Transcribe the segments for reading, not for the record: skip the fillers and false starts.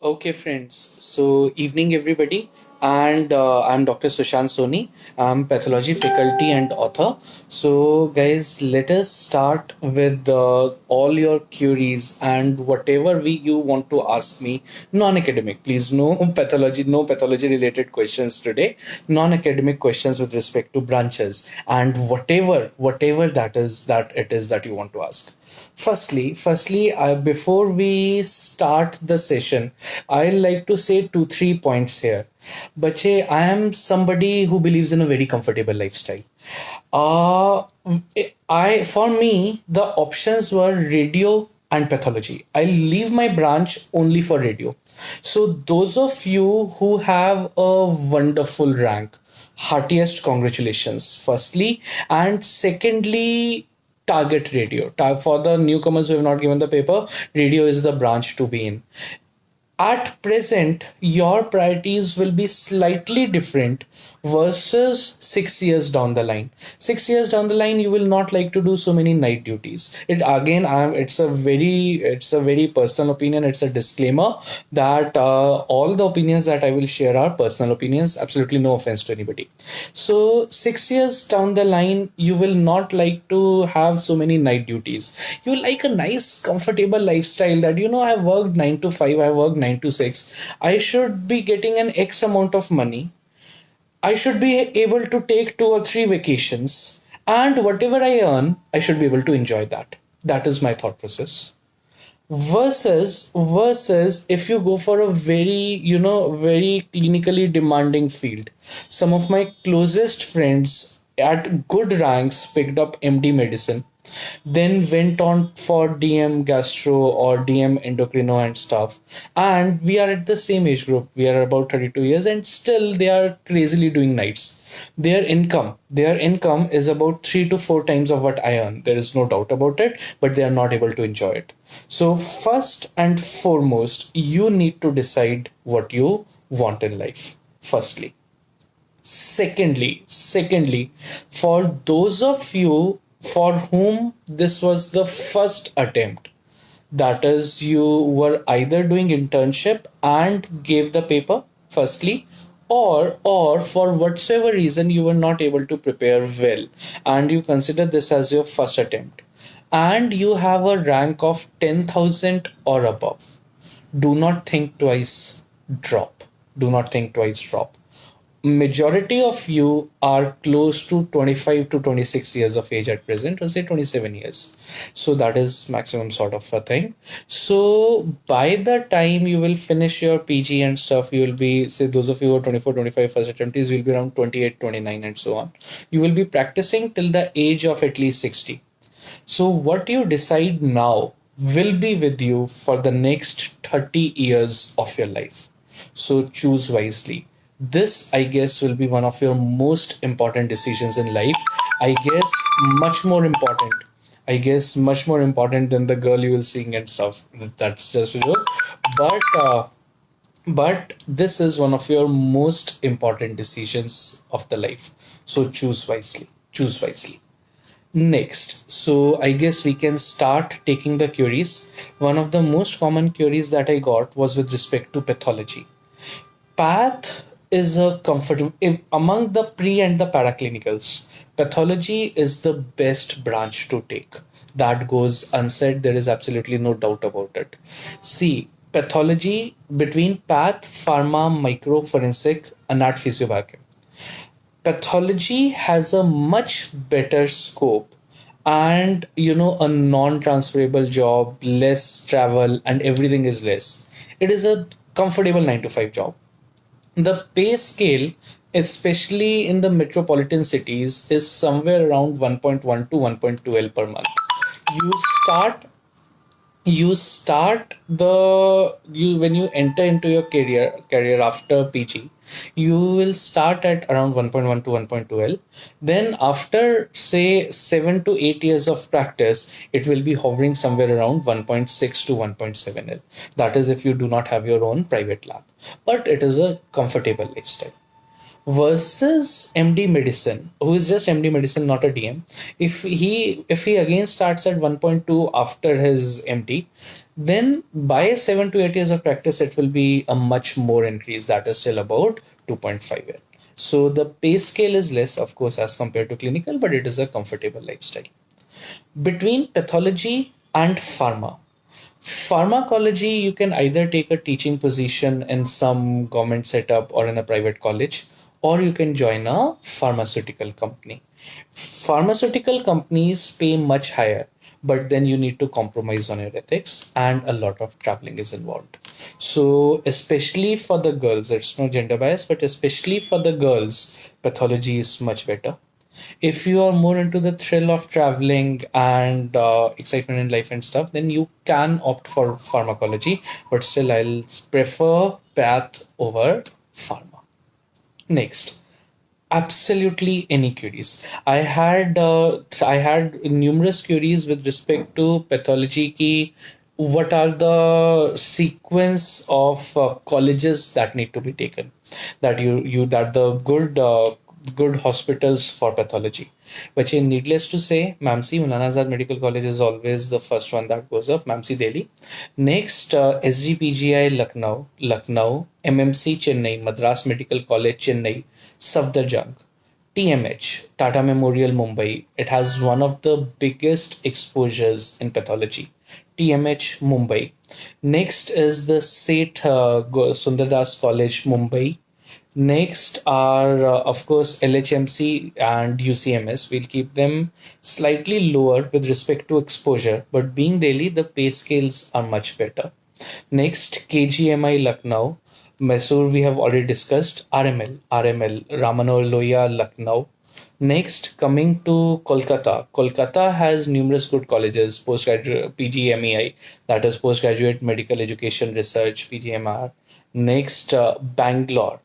Okay, friends. So, evening, everybody. And I'm Dr. Sushant Soni. I'm pathology faculty and author. So, guys, let us start with all your queries and whatever you want to ask me. Non-academic, please. No pathology, no pathology related questions today. Non-academic questions with respect to branches and whatever that it is that you want to ask. Firstly, before we start the session, I like to say two, 3 points here. Bache, I am somebody who believes in a very comfortable lifestyle. Uh, for me, the options were radio and pathology. I leave my branch only for radio. So those of you who have a wonderful rank, heartiest congratulations, firstly, and secondly, target radio. For the newcomers who have not given the paper, radio is the branch to be in. At present, your priorities will be slightly different versus 6 years down the line. 6 years down the line, you will not like to do so many night duties. It's a very personal opinion. It's a disclaimer that all the opinions that I will share are personal opinions. Absolutely no offense to anybody. So 6 years down the line, you will not like to have so many night duties. You like a nice, comfortable lifestyle that, I've worked 9 to 5, I've worked 9 to 6. I should be getting an X amount of money. I should be able to take 2 or 3 vacations. And whatever I earn, I should be able to enjoy that. That is my thought process. Versus if you go for a very clinically demanding field. Some of my closest friends at good ranks picked up MD medicine, then went on for DM gastro or DM endocrino and stuff. And we are at the same age group. We are about 32 years and still they are crazily doing nights. Their income is about 3 to 4 times of what I earn. There is no doubt about it, but they are not able to enjoy it. So first and foremost, you need to decide what you want in life. Firstly. Secondly, for those of you for whom this was the first attempt, that is, you were either doing internship and gave the paper, firstly, or for whatsoever reason you were not able to prepare well, and you consider this as your first attempt, and you have a rank of 10,000 or above, do not think twice, drop. Do not think twice, drop. Majority of you are close to 25 to 26 years of age at present, or say 27 years. So that is maximum sort of a thing. So by the time you will finish your PG and stuff, you will be, say, those of you who are 24, 25 first attemptees, you'll be around 28, 29 and so on. You will be practicing till the age of at least 60. So what you decide now will be with you for the next 30 years of your life. So choose wisely. This, I guess, will be one of your most important decisions in life. I guess much more important. I guess much more important than the girl you will sing and stuff. That's just a joke. But this is one of your most important decisions of the life. So choose wisely. Choose wisely. Next, so I guess we can start taking the queries. One of the most common queries that I got was with respect to pathology. Path is a comfortable among the pre and the paraclinicals. Pathology is the best branch to take. That goes unsaid. There is absolutely no doubt about it. See, pathology between path, pharma, micro, forensic, anat, physiobiochem. Pathology has a much better scope and a non-transferable job, less travel, and everything is less. It is a comfortable 9 to 5 job. The pay scale, especially in the metropolitan cities, is somewhere around 1.1 to 1.2 L per month. You start you when you enter into your career after PG, you will start at around 1.1 to 1.2 L. Then after say 7 to 8 years of practice, it will be hovering somewhere around 1.6 to 1.7 L. That is if you do not have your own private lab, but it is a comfortable lifestyle. Versus MD medicine, who is just MD medicine, not a DM. If he again starts at 1.2 after his MD, then by 7 to 8 years of practice, it will be a much more increase, that is still about 2.5 year. So the pay scale is less, of course, as compared to clinical, but it is a comfortable lifestyle. Between pathology and pharmacology, you can either take a teaching position in some government setup or in a private college, or you can join a pharmaceutical company. Pharmaceutical companies pay much higher, but then you need to compromise on your ethics, and a lot of traveling is involved. So, especially for the girls, it's no gender bias, but especially for the girls, pathology is much better. If you are more into the thrill of traveling and excitement in life and stuff, then you can opt for pharmacology, but still I'll prefer path over pharma. Next, absolutely any queries. I had numerous queries with respect to pathology ki what are the sequence of colleges that need to be taken, that you that the good hospitals for pathology. But needless to say, Mamsi Maulana Azad Medical College is always the first one that goes up. Mamsi Delhi. Next, SGPGI Lucknow, MMC Chennai, Madras Medical College Chennai, Safdarjung, TMH, Tata Memorial Mumbai. It has one of the biggest exposures in pathology. TMH Mumbai. Next is the Seth Sundardas College Mumbai. Next are, of course, LHMC and UCMS. We'll keep them slightly lower with respect to exposure, but being Delhi, the pay scales are much better. Next, KGMI Lucknow. Mysore, we have already discussed. RML, Ramanohar Lohia, Lucknow. Next, coming to Kolkata. Kolkata has numerous good colleges, postgraduate PGMEI, that is postgraduate medical education research, PGMR. Next, Bangalore,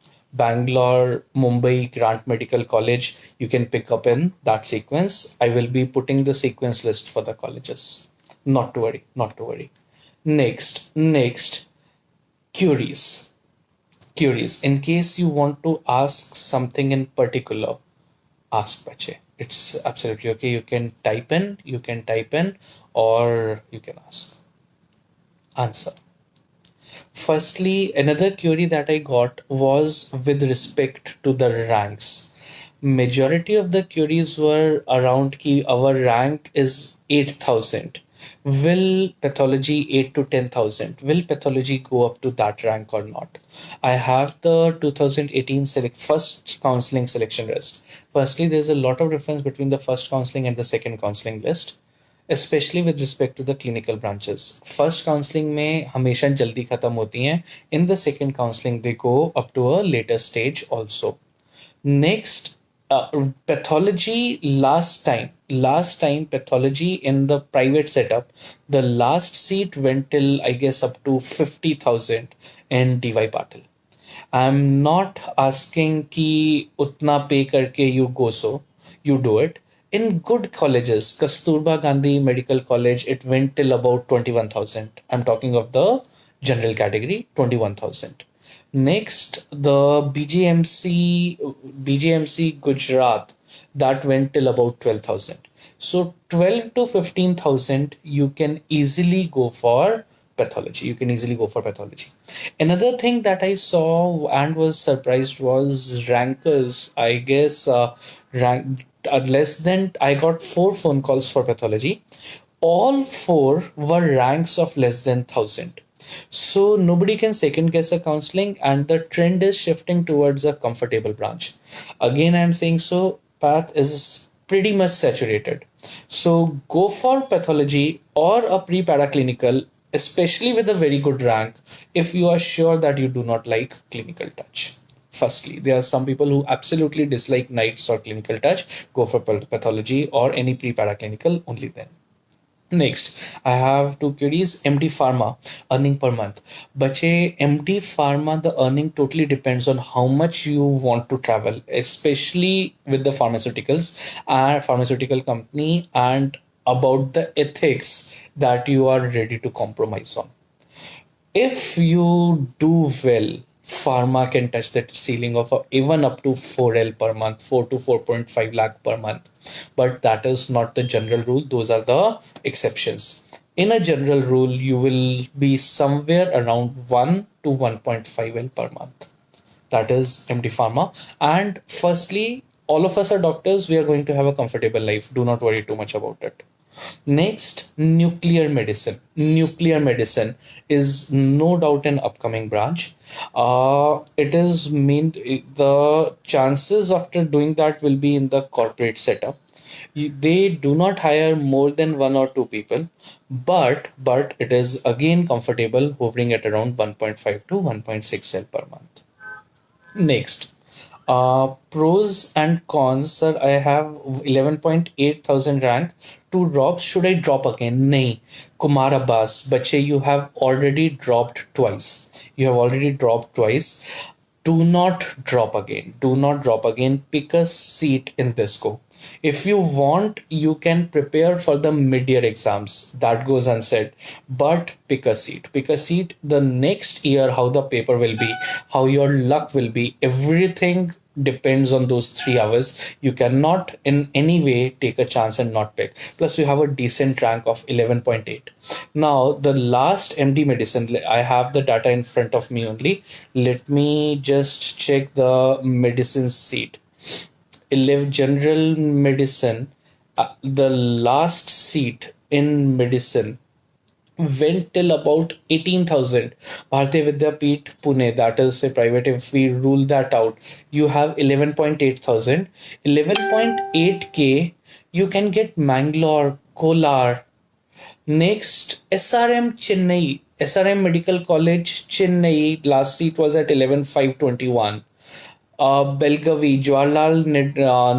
Mumbai Grant Medical College. You can pick up in that sequence. I will be putting the sequence list for the colleges. Not to worry, not to worry. Next, queries. Queries. In case you want to ask something in particular, ask Bache. It's absolutely okay. You can type in, or you can ask. Answer. Firstly, another query that I got was with respect to the ranks. Majority of the queries were around ki our rank is 8,000. Will pathology 8 to 10,000? Will pathology go up to that rank or not? I have the 2018 first counseling selection list. Firstly, there's a lot of difference between the first counseling and the second counseling list, especially with respect to the clinical branches. First counseling में हमेशा जल्दी खत्म होती हैं. In the second counseling, they go up to a later stage also. Next, pathology last time pathology in the private setup, the last seat went till I guess up to 50,000 in DY Patil. I'm not asking कि उतना pay करके you do it. In good colleges, Kasturba Gandhi Medical College, it went till about 21,000. I'm talking of the general category, 21,000. Next, the BGMC Gujarat, that went till about 12,000. So 12 to 15,000, you can easily go for pathology. You can easily go for pathology. Another thing that I saw and was surprised was rankers. I guess less than, I got 4 phone calls for pathology. All 4 were ranks of less than 1,000. So nobody can second guess a counseling, and the trend is shifting towards a comfortable branch. Again, I'm saying so, path is pretty much saturated. So go for pathology or a pre-paraclinical, especially with a very good rank, if you are sure that you do not like clinical touch. Firstly, there are some people who absolutely dislike nights or clinical touch. Go for pathology or any pre-paraclinical only then. Next, I have two queries. MD Pharma, earning per month. Bache, MD Pharma, the earning totally depends on how much you want to travel, especially with the pharmaceuticals and pharmaceutical company, and about the ethics that you are ready to compromise on. If you do well, pharma can touch the ceiling of even up to 4L per month, 4 to 4.5 lakh per month. But that is not the general rule. Those are the exceptions. In a general rule, you will be somewhere around 1 to 1.5 L per month. That is MD Pharma. And firstly, all of us are doctors. We are going to have a comfortable life. Do not worry too much about it. Next, nuclear medicine. Nuclear medicine is no doubt an upcoming branch. It is mean the chances after doing that will be in the corporate setup. They do not hire more than one or two people, but it is again comfortable, hovering at around 1.5 to 1.6 L per month. Next, pros and cons, sir. I have 11.8 thousand rank. Two drops. Should I drop again? Nahi. Kumar Abbas, bache, you have already dropped twice. You have already dropped twice. Do not drop again. Do not drop again. Pick a seat in this go. If you want, you can prepare for the mid-year exams. That goes unsaid. But pick a seat. Pick a seat. The next year, how the paper will be, how your luck will be, everything depends on those 3 hours. You cannot in any way take a chance and not pick. Plus, you have a decent rank of 11.8. Now, the last MD medicine, I have the data in front of me only. Let me just check the medicine seat. 11 general medicine, the last seat in medicine went till about 18,000. Bharatiya Vidyapeeth Pune, that is a private. If we rule that out, you have 11.8 thousand. 11.8K, you can get Mangalore, Kolar. Next, SRM Chennai. SRM Medical College Chennai, last seat was at 11,521. Belgavi,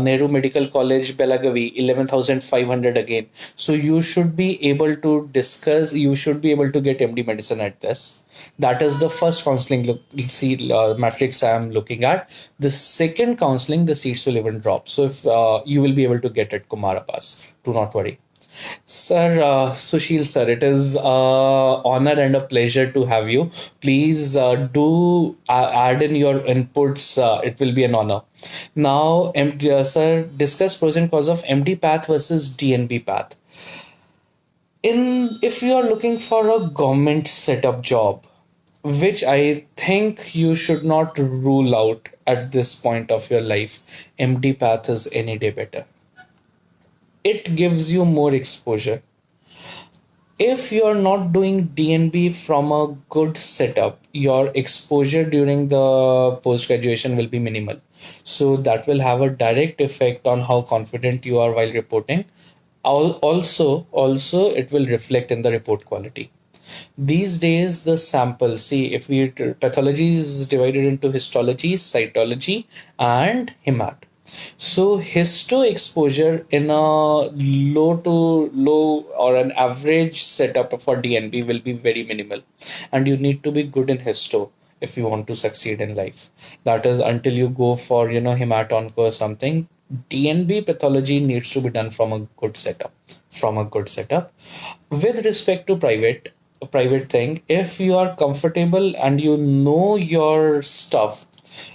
Nehru Medical College, Belagavi, 11,500 again. So you should be able to discuss, you should be able to get MD medicine at this. That is the first counseling matrix I am looking at. The second counseling, the seats will even drop. So if you will be able to get it, Kumar Abbas, do not worry. Sir, Sushil sir, it is honor and a pleasure to have you. Please do add in your inputs. It will be an honor. Now, sir, discuss pros and cons of MD path versus DNB path. If you are looking for a government setup job, which I think you should not rule out at this point of your life, MD path is any day better. It gives you more exposure. If you're not doing DNB from a good setup, your exposure during the post graduation will be minimal. So that will have a direct effect on how confident you are while reporting. Also, it will reflect in the report quality. These days, the sample, see, if we pathology is divided into histology, cytology, and hemat. So histo exposure in a low to low or an average setup for DNB will be very minimal, and you need to be good in histo if you want to succeed in life. That is until you go for hematonc or something. DNB pathology needs to be done from a good setup. From a good setup. With respect to private thing, if you are comfortable and you know your stuff,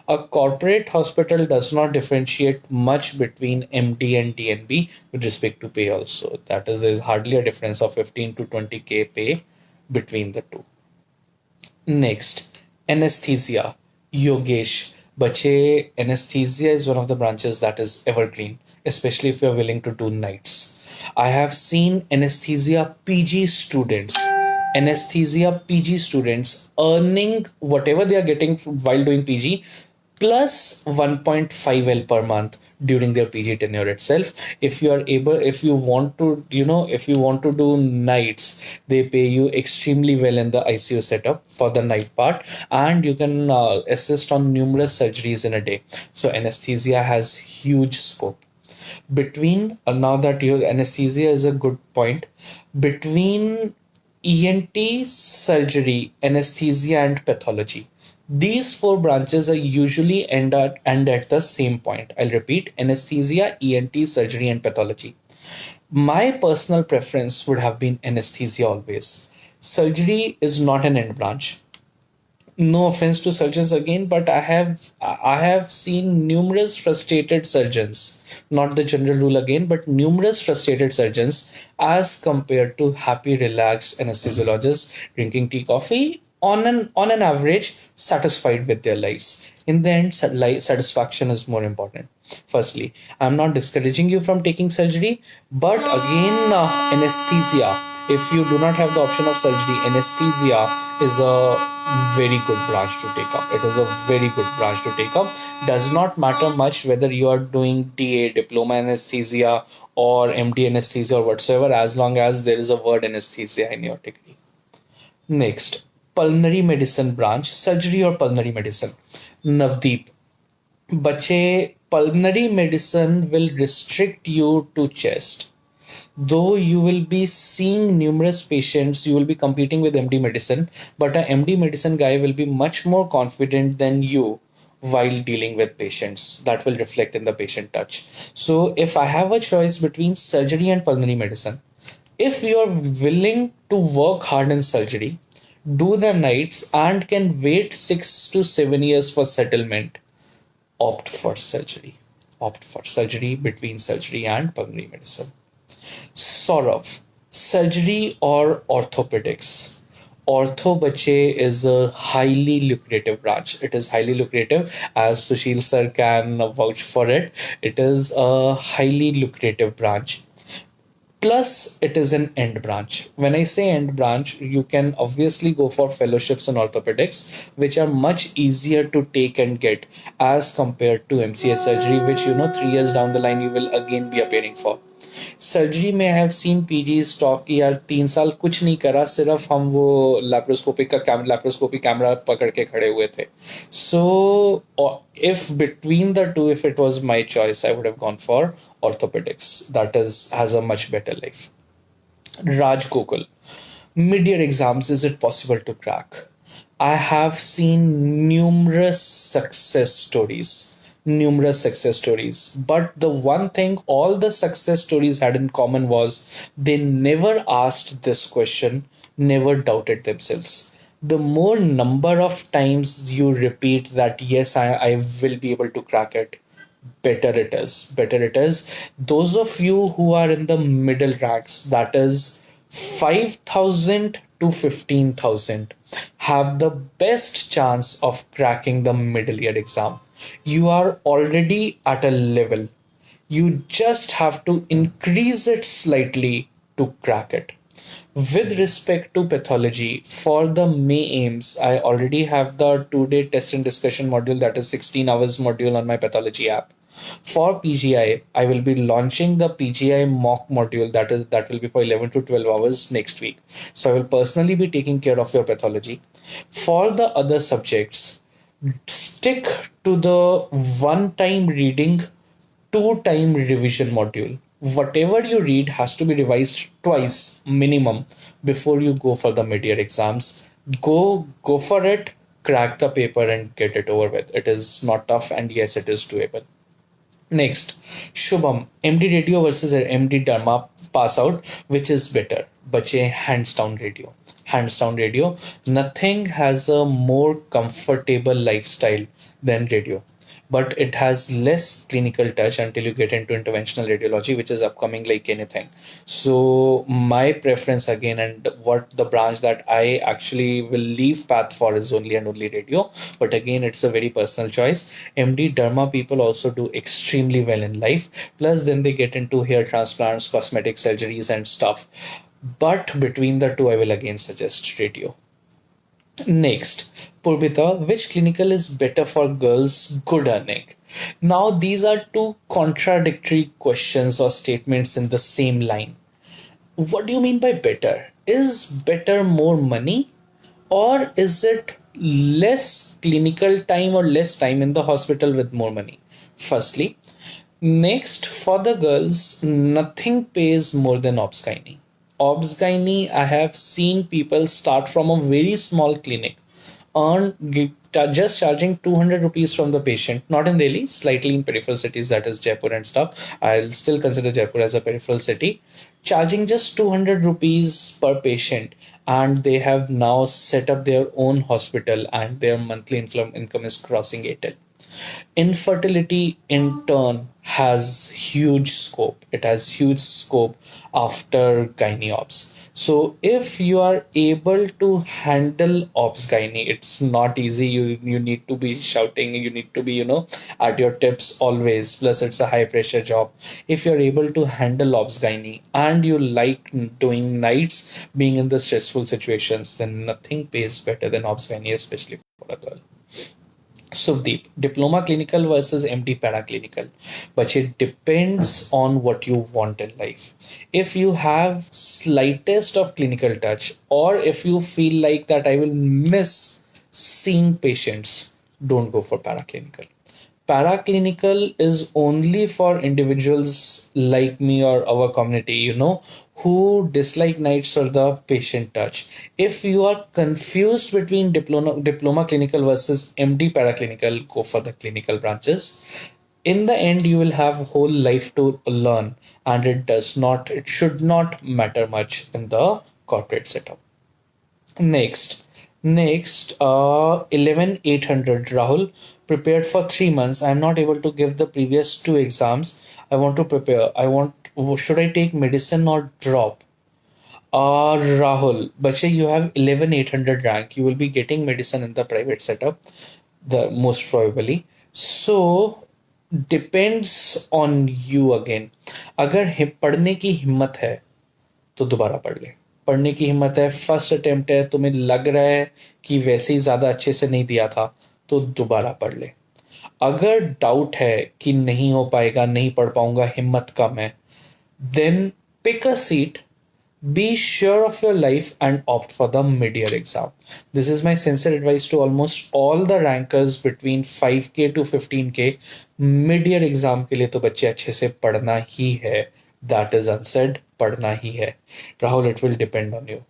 a corporate hospital does not differentiate much between MD and DNB with respect to pay also. That is, there's hardly a difference of 15 to 20K pay between the two. Next, anesthesia. Yogesh. Bache, anesthesia is one of the branches that is evergreen, especially if you're willing to do nights. I have seen anesthesia PG students earning whatever they are getting while doing PG plus 1.5 L per month during their PG tenure itself. If you are able, if you want to, if you want to do nights, they pay you extremely well in the ICU setup for the night part, and you can assist on numerous surgeries in a day. So anesthesia has huge scope. Between now that your anesthesia is a good point, between ENT, surgery, anesthesia, and pathology. These four branches are usually end at the same point. I'll repeat: anesthesia, ENT, surgery, and pathology. My personal preference would have been anesthesia always. Surgery is not an end branch. No offense to surgeons again, but I have seen numerous frustrated surgeons, not the general rule again, but numerous frustrated surgeons as compared to happy, relaxed anesthesiologists drinking tea, coffee, on an average, satisfied with their lives. In the end, satisfaction is more important. Firstly, I'm not discouraging you from taking surgery, but again, anesthesia. If you do not have the option of surgery, anesthesia is a very good branch to take up. It is a very good branch to take up. Does not matter much whether you are doing DA, diploma anesthesia, or MD anesthesia or whatsoever, as long as there is a word anesthesia in your degree. Next, pulmonary medicine branch, surgery or pulmonary medicine. Navdeep, बच्चे, pulmonary medicine will restrict you to chest. Though you will be seeing numerous patients, you will be competing with MD medicine, but a MD medicine guy will be much more confident than you while dealing with patients. That will reflect in the patient touch. So if I have a choice between surgery and pulmonary medicine, if you are willing to work hard in surgery, do the nights, and can wait 6 to 7 years for settlement, opt for surgery. Opt for surgery between surgery and pulmonary medicine. Saurav, surgery or orthopedics? Ortho bache is a highly lucrative branch. It is highly lucrative, as Sushil sir can vouch for it. It is a highly lucrative branch. Plus, it is an end branch. When I say end branch, you can obviously go for fellowships in orthopedics, which are much easier to take and get as compared to MCS surgery, which 3 years down the line you will again be appearing for. Surgery में I have seen PG stock की यार 3 साल कुछ नहीं करा, सिर्फ हम वो लैप्रोस्कोपी कैमरा पकड़ के खड़े हुए थे. सो if between the two, if it was my choice, I would have gone for orthopedics. That is has a much better life. Raj Gokul, mid-year exams, is it possible to crack? I have seen numerous success stories. But the one thing all the success stories had in common was they never asked this question, never doubted themselves. The more number of times you repeat that, yes, I will be able to crack it, better it is. Better it is. Those of you who are in the middle ranks, that is 5,000 to 15,000, have the best chance of cracking the middle year exam. You are already at a level. You just have to increase it slightly to crack it. With respect to pathology, for the May aims, I already have the 2-day test and discussion module, that is 16 hours module on my pathology app. For PGI, I will be launching the PGI mock module, that will be for 11 to 12 hours next week. So I will personally be taking care of your pathology. For the other subjects, stick to the one-time reading, two-time revision module. Whatever you read has to be revised twice minimum before you go for the mid-year exams. Go for it, crack the paper and get it over with. It is not tough, and yes, it is doable. Next, Shubham, MD radio versus MD Dharma pass out, which is better? Bache, hands down radio. Hands down radio. Nothing has a more comfortable lifestyle than radio, but it has less clinical touch until you get into interventional radiology, which is upcoming like anything. So my preference again, and what the branch that I actually will leave path for, is only and only radio. But again, it's a very personal choice. MD Dharma people also do extremely well in life. Plus, then they get into hair transplants, cosmetic surgeries, and stuff. But between the two, I will again suggest radio. Next, Purbita, which clinical is better for girls? Good earning. Now, these are two contradictory questions or statements in the same line. What do you mean by better? Is better more money, or is it less clinical time or less time in the hospital with more money? Firstly, next, for the girls, nothing pays more than obs gynae. Obs gynae, I have seen people start from a very small clinic, earn just charging 200 rupees from the patient, not in Delhi, slightly in peripheral cities, that is Jaipur and stuff. I'll still consider Jaipur as a peripheral city. charging just 200 rupees per patient, and they have now set up their own hospital and their monthly income is crossing 8. Infertility in turn has huge scope. It has huge scope after gynae ops. So if you are able to handle ops gynae, it's not easy. You need to be shouting, you need to be, at your tips always. Plus it's a high pressure job. If you're able to handle ops gynae and you like doing nights, being in the stressful situations, then nothing pays better than ops gynae, especially for a girl. Subdeep, diploma clinical versus MD paraclinical, but it depends on what you want in life. If you have slightest of clinical touch, or if you feel like that I will miss seeing patients, don't go for paraclinical. Paraclinical is only for individuals like me or our community, who dislike nights or the patient touch. If you are confused between diploma clinical versus MD paraclinical, go for the clinical branches. In the end, you will have whole life to learn, and it should not matter much in the corporate setup. Next, 11,800. Rahul, prepared for 3 months. I'm not able to give the previous two exams. I want to prepare. Should I take medicine or drop? Rahul, Bache, you have 11,800 rank. You will be getting medicine in the private setup, the most probably. So, depends on you again. अगर पढ़ने की हिम्मत है तो दोबारा पढ़ ले. पढ़ने की हिम्मत है, फर्स्ट अटेम्प्ट है, तुम्हें लग रहा है कि वैसे ही ज़्यादा अच्छे से नहीं दिया था, तो दोबारा पढ़ ले. अगर डाउट है कि नहीं हो पाएगा, नहीं पढ़ पाऊंगा, हिम्मत कम है, then pick a seat, be sure of your life and opt for the mid-year exam. This is my sincere advice to almost all the rankers between 5K to 15K. Mid-year exam के लिए तो बच्चे अच्छे से पढ़ना ही है. That is unsaid, पढ़ना ही है. Rahul, it will depend on you.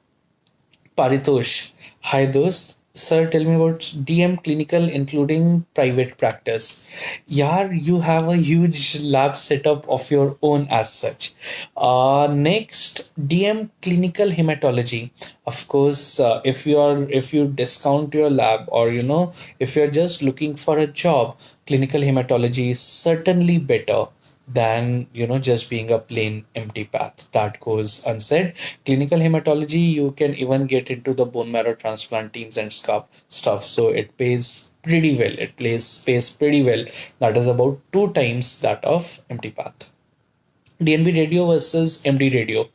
Paritosh, hi dost. Sir, tell me about DM clinical including private practice. Yaar, you have a huge lab setup of your own as such. Next, DM clinical hematology. Of course, if you discount your lab, or if you're just looking for a job, clinical hematology is certainly better than just being a plain empty path. That goes unsaid. Clinical hematology, you can even get into the bone marrow transplant teams and stuff, so it pays pretty well. Pays pretty well. That is about 2 times that of empty path. DNB radio versus MD radio.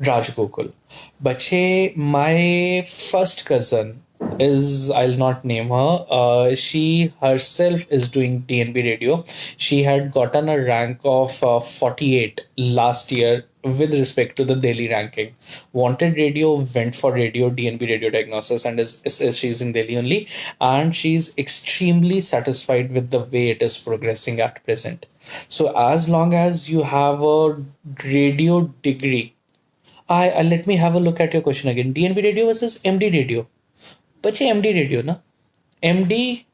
Raj Gokul. Bache, my first cousin is, I'll not name her. She herself is doing DNB radio. She had gotten a rank of 48 last year with respect to the Delhi ranking. Wanted radio, went for radio, DNB radio diagnosis, and she's in Delhi only. And she's extremely satisfied with the way it is progressing at present. So as long as you have a radio degree, let me have a look at your question again. DNB radio versus MD radio. But MD radio, na? MD,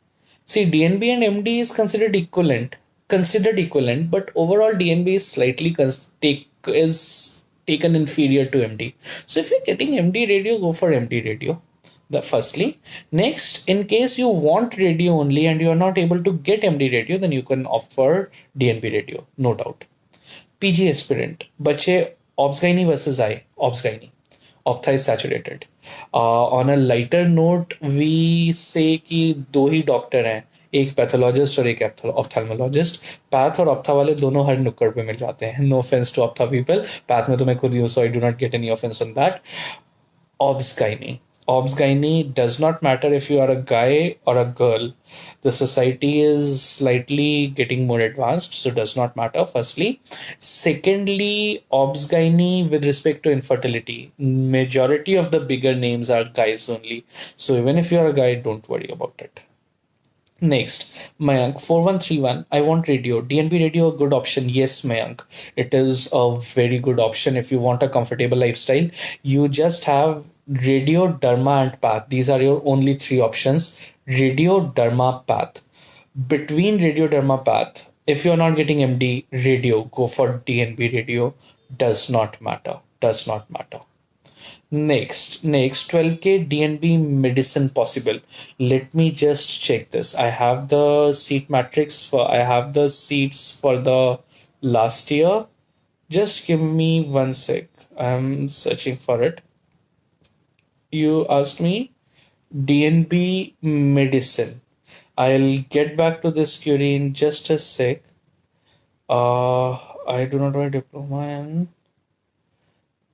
see, DNB and MD is considered equivalent, but overall DNB is slightly is taken inferior to MD. So if you're getting MD radio, go for MD radio. Firstly. Next, in case you want radio only and you are not able to get MD radio, then you can opt for DNB radio, no doubt. PG aspirant, bache, obs gynae versus obs gynae. Optha is saturated. On a lighter note, we say कि दो ही doctor हैं, एक pathologist और एक ophthalmologist. Path और ophtha वाले दोनों हर नुक्कड़ पे मिल जाते हैं. No offence to ophtha people. Path में तो मैं खुद यूं, so I do not get any offence on that. Obs gynae. Obs gynae does not matter if you are a guy or a girl. The society is slightly getting more advanced, so does not matter, firstly. Secondly, obs gynae with respect to infertility, majority of the bigger names are guys only. So even if you are a guy, don't worry about it. Next, Mayank 4131. I want radio. DNB radio, a good option. Yes, Mayank. It is a very good option if you want a comfortable lifestyle. You just have radio, derma, and path. These are your only three options. Radio, derma, path. Between radio, derma, path, if you're not getting MD radio, go for DNB radio. Does not matter. Does not matter. Next 12K DNB medicine possible. Let me just check this. I have the seat matrix for, I have the seats for the last year. Just give me one sec. I'm searching for it. You asked me DNB medicine. I'll get back to this query in just a sec. I do not write diploma in.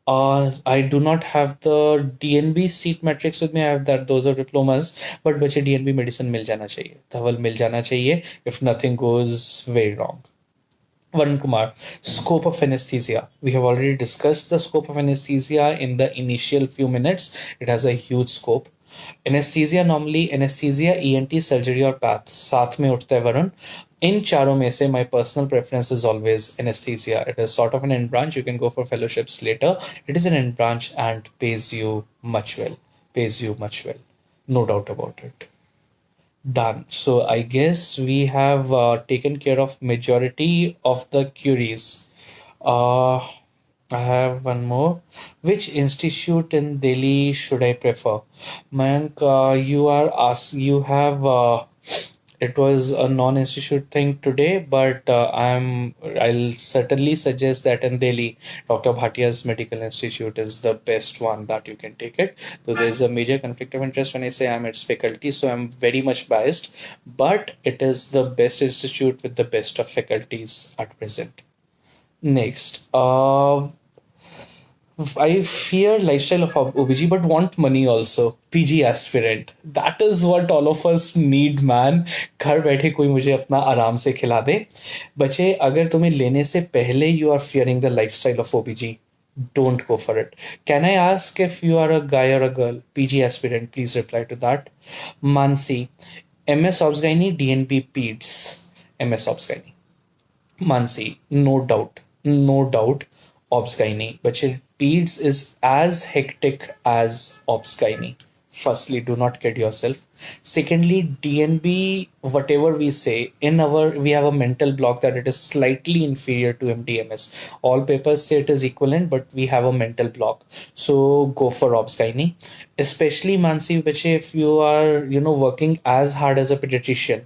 I do not have the DNB seat matrix with me. I have that those are diplomas, but बच्चे DNB medicine मिल जाना चाहिए, धवल मिल जाना चाहिए if nothing goes very wrong. Varun Kumar, scope of anesthesia. We have already discussed the scope of anesthesia in the initial few minutes. It has a huge scope. Anesthesia normally anesthesia, ENT, surgery और path साथ में उठता है वरुण. इन चारों में से my personal preference is always anesthesia. It is sort of an end branch. You can go for fellowships later. It is an end branch and pays you much well. Pays you much well. No doubt about it. Done. So I guess we have taken care of majority of the queries. Uh, I have one more. Which institute in Delhi should I prefer? Mayank, you have it was a non-institute thing today, but I'll certainly suggest that in Delhi, Dr. Bhatia's Medical Institute is the best one that you can take it. So there's a major conflict of interest when I say I'm its faculty, so I'm very much biased, but it is the best institute with the best of faculties at present. Next, I fear lifestyle of OBG but want money also. PG aspirant. That is what all of us need, man. घर बैठे कोई मुझे अपना आराम से खिला दे. बच्चे अगर तुम्हें लेने से पहले you are fearing the lifestyle of OBG, don't go for it. Can I ask if you are a guy or a girl? PG aspirant, please reply to that. Mansi, MS Obs Gynae, DNB Peds. MS Obs Gynae. Mansi, no doubt, no doubt, Obs Gynae. But Peds is as hectic as Obs Gynae. Firstly, do not kid yourself. Secondly, DNB, whatever we say, we have a mental block that it is slightly inferior to MDMS. All papers say it is equivalent, but we have a mental block. So go for Obs Gynae. Especially Mansi, if you are, working as hard as a pediatrician,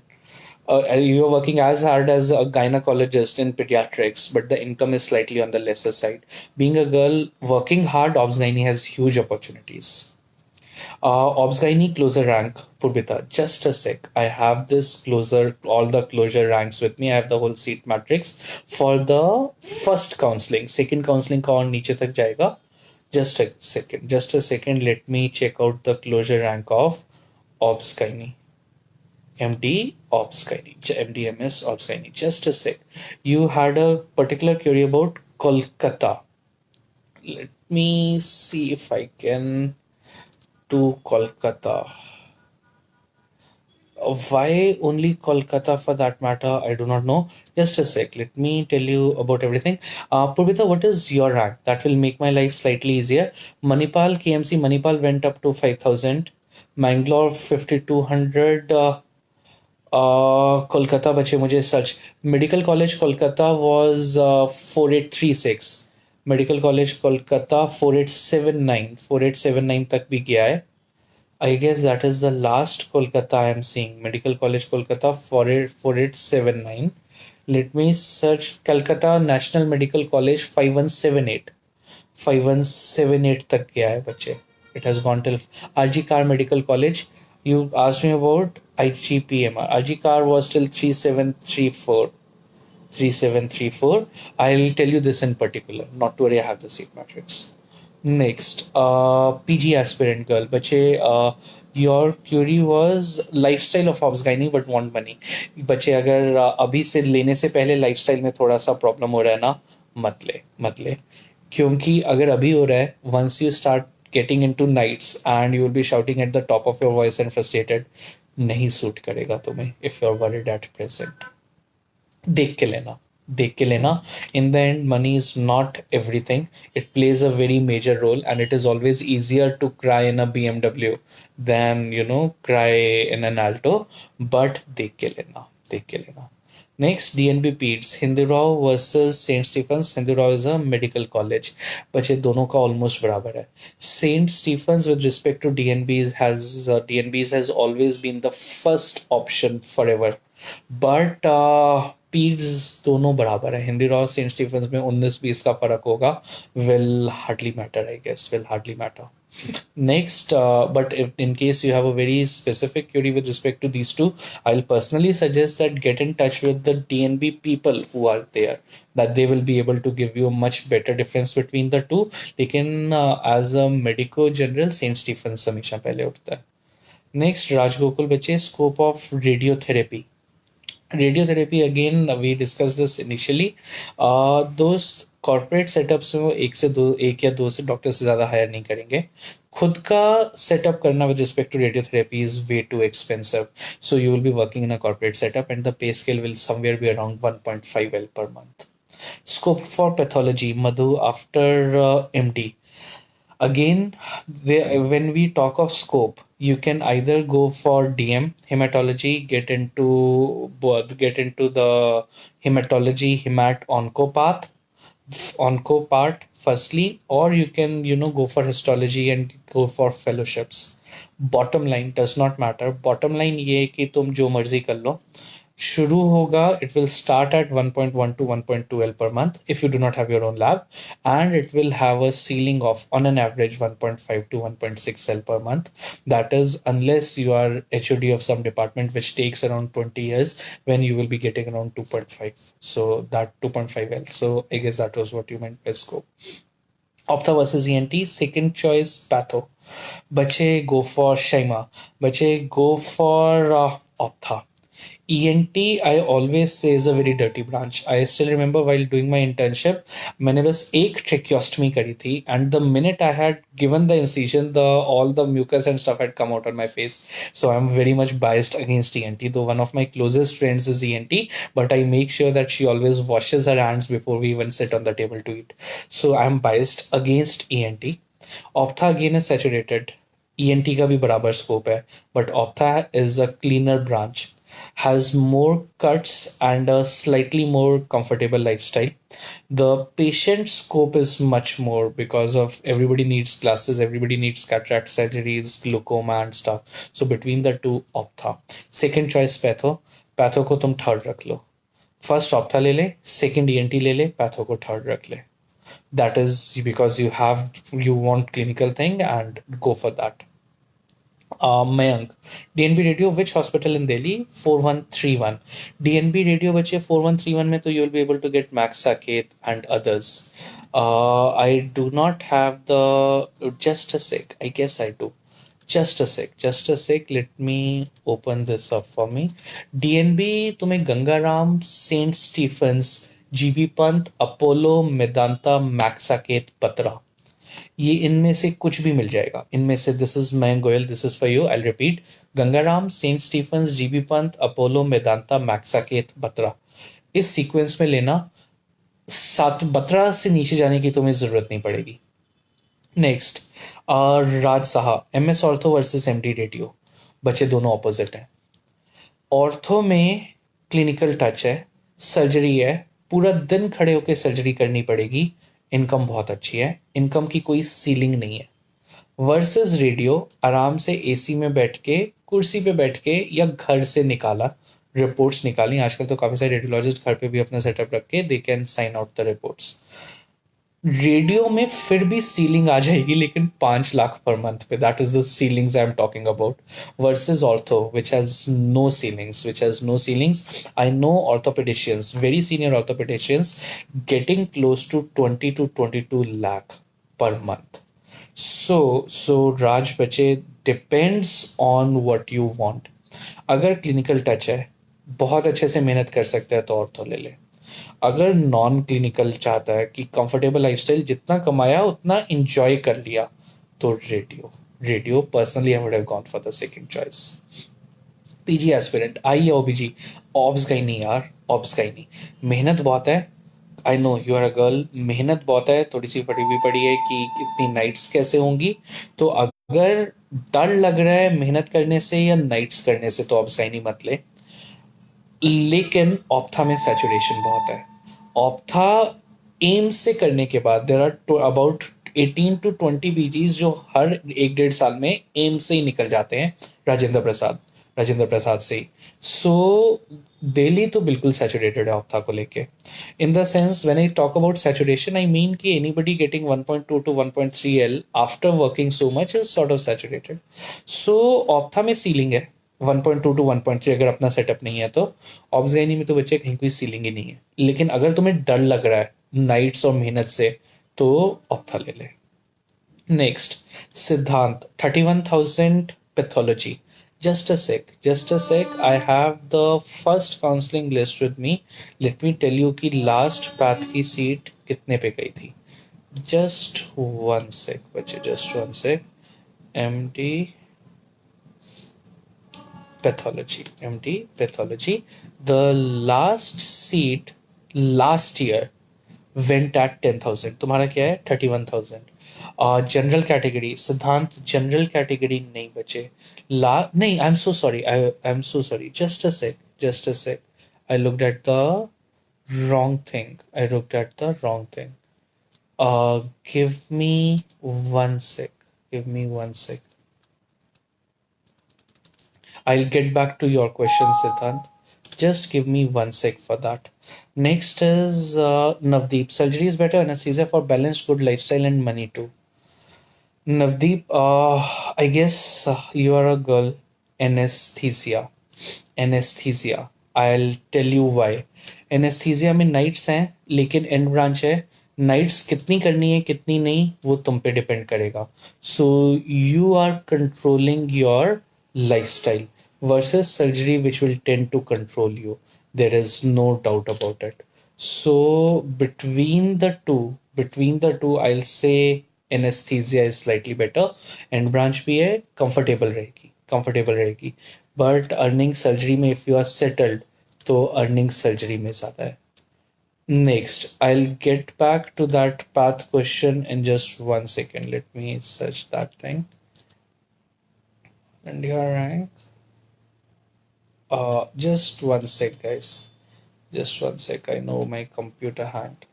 you're working as hard as a gynecologist in pediatrics, but the income is slightly on the lesser side. Being a girl working hard, Obs Gynae has huge opportunities. Obs Gynae closer rank, Purbita. Just a sec. I have this closer, all the closure ranks with me. I have the whole seat matrix for the first counseling. Second counseling का और नीचे तक जाएगा. Just a second. Just a second. Let me check out the closure rank of Obs Gynae. MD Ops Gynae, MDMS Ops Gynae. Just a sec. You had a particular query about Kolkata. Let me see if I can do Kolkata. Why only Kolkata for that matter? I do not know. Just a sec. Let me tell you about everything. Purvita, what is your rank? That will make my life slightly easier. Manipal, KMC Manipal went up to 5,000. Mangalore 5,200. Kolkata बचे मुझे search. Medical College Kolkata was 4836. Medical College Kolkata 4879 तक भी गया है. I guess that is the last Kolkata I am seeing. Medical College Kolkata 4879. Let me search Calcutta National Medical College 5178. 5178 तक गया है बच्चे. It has gone till RG Car Medical College. You asked me about IGPMR. RG Car was till 3734. 3734. I'll tell you this in particular. Not to worry, I have the seat matrix. Next, PG aspirant girl. Bache, your query was lifestyle of Obs Gynae but want money. बच्चे अगर अभी से लेने से पहले lifestyle में थोड़ा सा प्रॉब्लम हो रहा है ना, मत ले क्योंकि अगर अभी हो रहा है, once you start getting into nights and you will be shouting at the top of your voice and frustrated, नहीं सूट करेगा तुम्हें if you're worried at present. देख के लेना. In the end, money is not everything. It plays a very major role, and it is always easier to cry in a BMW than cry in an Alto. But देख के लेना. Next, DNB Peds, Hindurao versus St. Stephen's. Hindurao is a medical college, बच्चे दोनों का almost बराबर है. St. Stephen's with respect to DNBs has always been the first option forever. But पीड्स दोनों बराबर है. हिंदी रॉ सेंट स्टीफेंस में 19-20 का फर्क होगा. Will hardly matter, I guess, will hardly matter. Next, but if in case you have a very specific query with respect to these two, I'll personally suggest that get in touch with the DNB people who are there, that they will be able to give you a much better difference between the two. लेकिन as a medico general, Saint Stephen's हमेशा पहले उठता है. Next, राजगोकुल बच्चे, scope of radiotherapy. Radiotherapy, again, we discussed this initially. Those corporate setups में वो एक या दो से डॉक्टर से ज़्यादा हायर नहीं करेंगे. खुद का सेटअप करना with respect to radiotherapy is way too expensive. So you will be working in a corporate setup and the pay scale will somewhere be around 1.5 L per month. Scope for pathology, Madhu, after MD. Again, when we talk of scope, you can either go for DM hematology, get into the hematology hemat onco part firstly, or you can go for histology and go for fellowships. Bottom line does not matter. Bottom line ये है कि तुम जो मर्जी कर लो. शुरू होगा, it will start at 1.1 to 1.2 L per month if you do not have your own lab, and it will have a ceiling of on an average 1.5 to 1.6 L per month. That is unless you are HOD of some department which takes around 20 years, when you will be getting around 2.5. So that 2.5 L. So I guess that was what you meant by scope. Optha versus ENT, second choice patho. Bache go for Shaima. Bache go for Optha. ENT, I always say, is a very dirty branch. I still remember while doing my internship, मैंने बस एक tracheostomy करी थी, and the minute I had given the incision, all the mucus and stuff had come out on my face. So I'm very much biased against ENT, though one of my closest friends is ENT, but I make sure that she always washes her hands before we even sit on the table to eat. So I'm biased against ENT. Optha again is saturated. ENT का भी बराबर scope है, but Optha is a cleaner branch, has more cuts and a slightly more comfortable lifestyle. The patient scope is much more because of everybody needs glasses, everybody needs cataract surgeries, glaucoma and stuff. So between the two, Optha. Second choice patho. Patho को तुम third रख लो. First Optha ले ले, second ENT ले ले, patho को third रख ले. That is because you want clinical thing and go for that. Mayank, DNB radio, which hospital in Delhi? 4131. DNB radio बच्चे 4131 में तो you will be able to get Max Saket and others. I do not have just a sec. I guess I do. Just a sec. Let me open this up for me. DNB तुम्हें Gangaram, Saint Stephen's, GB Pant, Apollo, Medanta, Max Saket, Patra. ये इनमें से कुछ भी मिल जाएगा. इनमें से this is Mayank Goyal, this is for you. I repeat, Gangaram, Saint Stephen's, GB Pant, Apollo, Medanta, मैक्साकेत, Batra. इस सीक्वेंस में लेना. 7 बत्रा से नीचे जाने की तुम्हें जरूरत नहीं पड़ेगी. Next, Raj Saha, MS ortho versus MD radio. बच्चे दोनों ऑपोजिट हैं. ऑर्थो में क्लिनिकल टच है, सर्जरी है, पूरा दिन खड़े होकर सर्जरी करनी पड़ेगी. इनकम बहुत अच्छी है, इनकम की कोई सीलिंग नहीं है. वर्सेस रेडियो, आराम से एसी में बैठ के, कुर्सी पे बैठ के या घर से निकाला, रिपोर्ट्स निकाली. आजकल तो काफी सारे रेडियोलॉजिस्ट घर पे भी अपना सेटअप रख के दे can sign out the reports. Radio में फिर भी सीलिंग आ जाएगी, लेकिन 5 लाख पर मंथ पे. That is the ceilings I am talking about. Versus ortho which has no ceilings. I know orthopaedicians, very senior orthopaedicians, getting close to 20 to 22 lakh per month. So Raj बच्चे, depends on what you want. अगर clinical touch है, बहुत अच्छे से मेहनत कर सकते हैं, तो ऑर्थो ले ले. अगर नॉन क्लिनिकल चाहता है कि कंफर्टेबल लाइफस्टाइल, जितना कमाया उतना एंजॉय कर लिया, तो radio personally I would have gone for the second choice. PG aspirant, I या ओबीजी? ऑब्स का ही नहीं यार, ऑब्स का ही नहीं. मेहनत बहुत है. I know you are a girl, मेहनत बहुत है. थोड़ी सी फटी हुई पड़ी है कि कितनी नाइट्स कैसे होंगी. तो अगर डर लग रहा है मेहनत करने से या नाइट्स करने से, तो ऑब्स का ही नहीं मत ले. लेकिन ऑप्था में सैचुरेशन बहुत है। ऑप्था एम्स से करने के बाद there are about 18 to 20 BGs जो हर 1-1.5 साल में एम्स से ही निकल जाते हैं, राजेंद्र प्रसाद से ही। सो दिल्ली तो बिल्कुल सैचुरेटेड है ऑप्था को लेके। In the sense when I talk about saturation I mean कि anybody getting 1.2 to 1.3 L after working so much is sort of saturated. So ophtha में सीलिंग है 1.2 to 1.3 अगर अपना सेटअप नहीं है तो। ऑब्सगाइनी में तो बच्चे कहीं कोई सीलिंग ही नहीं है, लेकिन अगर तुम्हें डर लग रहा है नाइट्स और मेहनत से तो ऑप्था ले ले। नेक्स्ट, सिद्धांत 31,000 pathology. just a sec, I have the first counseling list with me. Let me tell you कि लास्ट पैथ की सीट कितने पे गई थी। just one sec बच्चे, just one sec। MD pathology, the last seat last year went at 10,000। तुम्हारा क्या है 31,000। जनरल कैटेगरी सिद्धांत, जनरल कैटेगरी नहीं बचे। ला नहीं, I am so sorry, just a sec, I looked at the wrong thing, give me one sec, I'll get back to your question, Siddhant. Just give me one sec for that. Next is Navdeep. Surgery is better, anesthesia for balanced good lifestyle and money too. Navdeep, I guess you are a girl. Anesthesia. I'll tell you why. Anesthesia में nights हैं, लेकिन end branch है। Nights कितनी करनी है कितनी नहीं वो तुम पे डिपेंड करेगा। So you are controlling your lifestyle versus surgery which will tend to control you. There is no doubt about it. So between the two I'll say anesthesia is slightly better। And branch भी है, comfortable रहेगी। But earning surgery में if you are settled तो earning surgery में ज़्यादा है। Next, I'll get back to that path question in just 1 second. Let me search that thing. And your rank. Just 1 sec, guys. Just 1 sec. I know my computer hanged.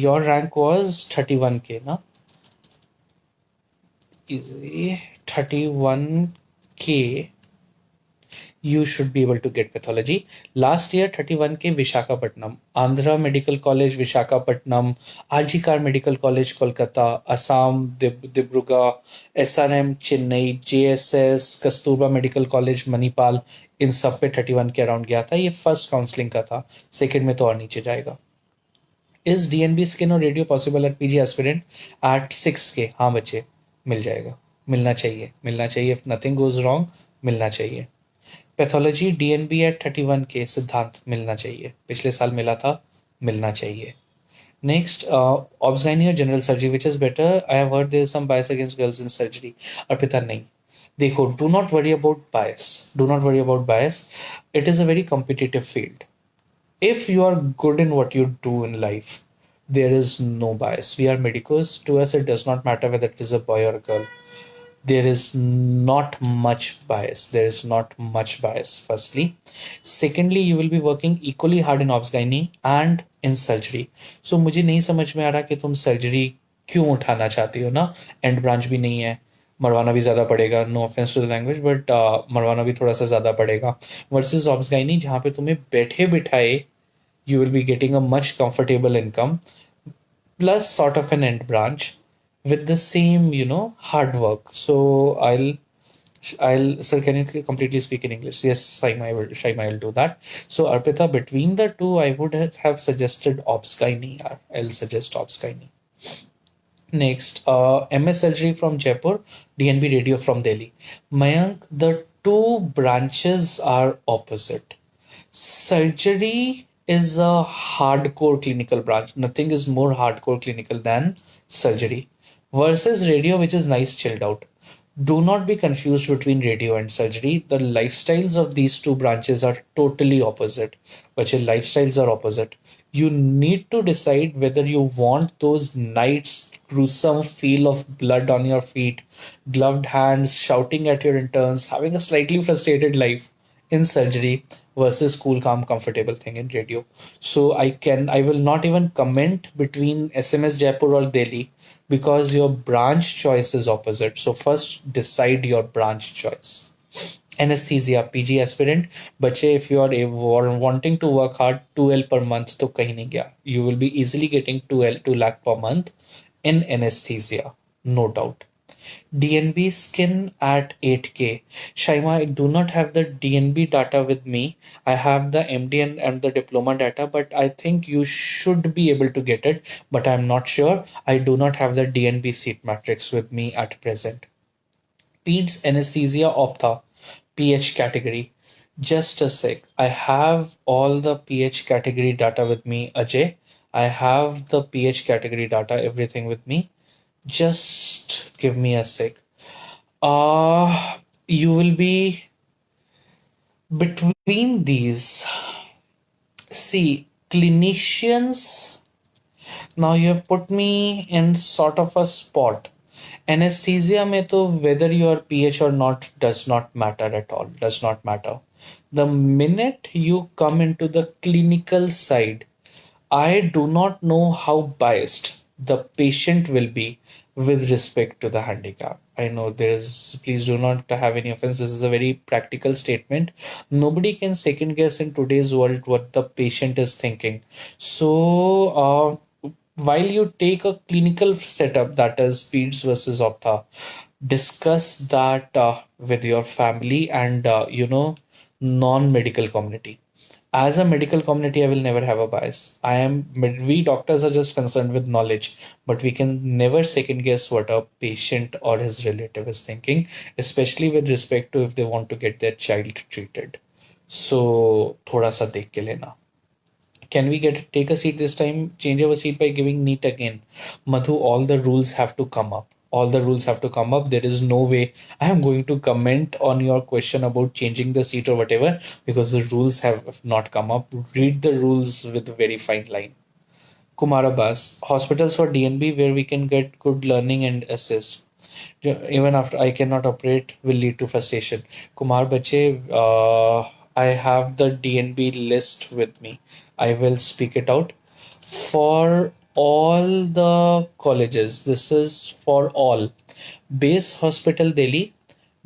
Your rank was 31K, na? Easy. 31K. You should be able to get pathology. Last year 31K Visakhapatnam, Andhra Medical College Visakhapatnam, RG Medical College Kolkata, Assam Dibrugarh, SRM Chennai, JSS Kasturba Medical College Manipal, इन सब पे 31 के around गया था। ये first counselling का था, second में तो और नीचे जाएगा। इज डीएनबी स्किन और radio possible at PG aspirant at 6K? हाँ बच्चे, मिल जाएगा, मिलना चाहिए। इफ नथिंग गोज रॉन्ग मिलना चाहिए। पैथोलॉजी डीएनबी एट 31K, सिद्धांत मिलना चाहिए, पिछले साल मिला था, मिलना चाहिए। नेक्स्ट, ऑब्सगाइनी और general surgery which is better? I have heard there is some bias against girls in surgery. Arpita नहीं, देखो, do not worry about bias, it is a very competitive field. If you are good in what you do in life, there is no bias. We are medicos. To us, it does not matter whether it is a boy or a girl. There is not much bias. Firstly, secondly, you will be working equally hard in obs-gynae and in surgery. So मुझे नहीं समझ में आ रहा कि तुम surgery क्यों उठाना चाहती हो ना। एंड ब्रांच भी नहीं है, मरवाना भी ज़्यादा पड़ेगा, no offence to the language, but मरवाना भी थोड़ा सा ज़्यादा पड़ेगा। वर्सेस ऑब्स-gynae जहाँ पे तुम्हें बैठे बिठाए you will be getting a much comfortable income plus sort of an end branch with the same hard work. So I'll sir, can you completely speak in English? Yes, Shaima will do that. So Arpita, between the two I would have suggested obs-gynae. I'll suggest obs-gynae. Next, MS surgery from Jaipur, DNB radio from Delhi. Mayank, the two branches are opposite. Surgery is a hardcore clinical branch. Nothing is more hardcore clinical than surgery. Versus radio, which is nice chilled out. Do not be confused between radio and surgery. The lifestyles of these two branches are totally opposite. But your lifestyles are opposite. You need to decide whether you want those nights, gruesome feel of blood on your feet, gloved hands, shouting at your interns, having a slightly frustrated life in surgery versus cool, calm, comfortable thing in radio. So I will not even comment between SMS Jaipur or Delhi because your branch choice is opposite. So first decide your branch choice. Anesthesia, PG aspirant, बच्चे if you are wanting to work hard 2L per month तो कहीं नहीं गया. You will be easily getting 2 lakh per month in anesthesia, no doubt. DNB skin at 8K. Shaima, I do not have the DNB data with me. I have the MD and the diploma data, but I think you should be able to get it. But I'm not sure. I do not have the DNB seat matrix with me at present. Peds anesthesia optha, PH category. Just a sec. I have all the PH category data with me, Ajay. I have the PH category data, everything with me. Just give me a sec. You will be between these. See, clinicians, now you have put me in sort of a spot. Anesthesia mein to whether you are PH or not does not matter at all, does not matter. The minute you come into the clinical side, I do not know how biased the patient will be with respect to the handicap. I know there is, please do not have any offense. This is a very practical statement. Nobody can second guess in today's world what the patient is thinking. So, while you take a clinical setup that is PEDS versus optha, discuss that with your family and, non-medical community. As a medical community, I will never have a bias. We doctors are just concerned with knowledge, but we can never second guess what a patient or his relative is thinking, especially with respect to if they want to get their child treated. So, thoda sa dekh ke lena. Can we take a seat this time? Change our seat by giving NEET again. Madhu, all the rules have to come up. All the rules have to come up. There is no way I am going to comment on your question about changing the seat or whatever because the rules have not come up. Read the rules with a very fine line. Kumarabas, hospitals for DNB where we can get good learning and assist. Even after I cannot operate will lead to frustration. Kumar Bache, I have the DNB list with me. I will speak it out. For all the colleges, this is for all. Base Hospital Delhi,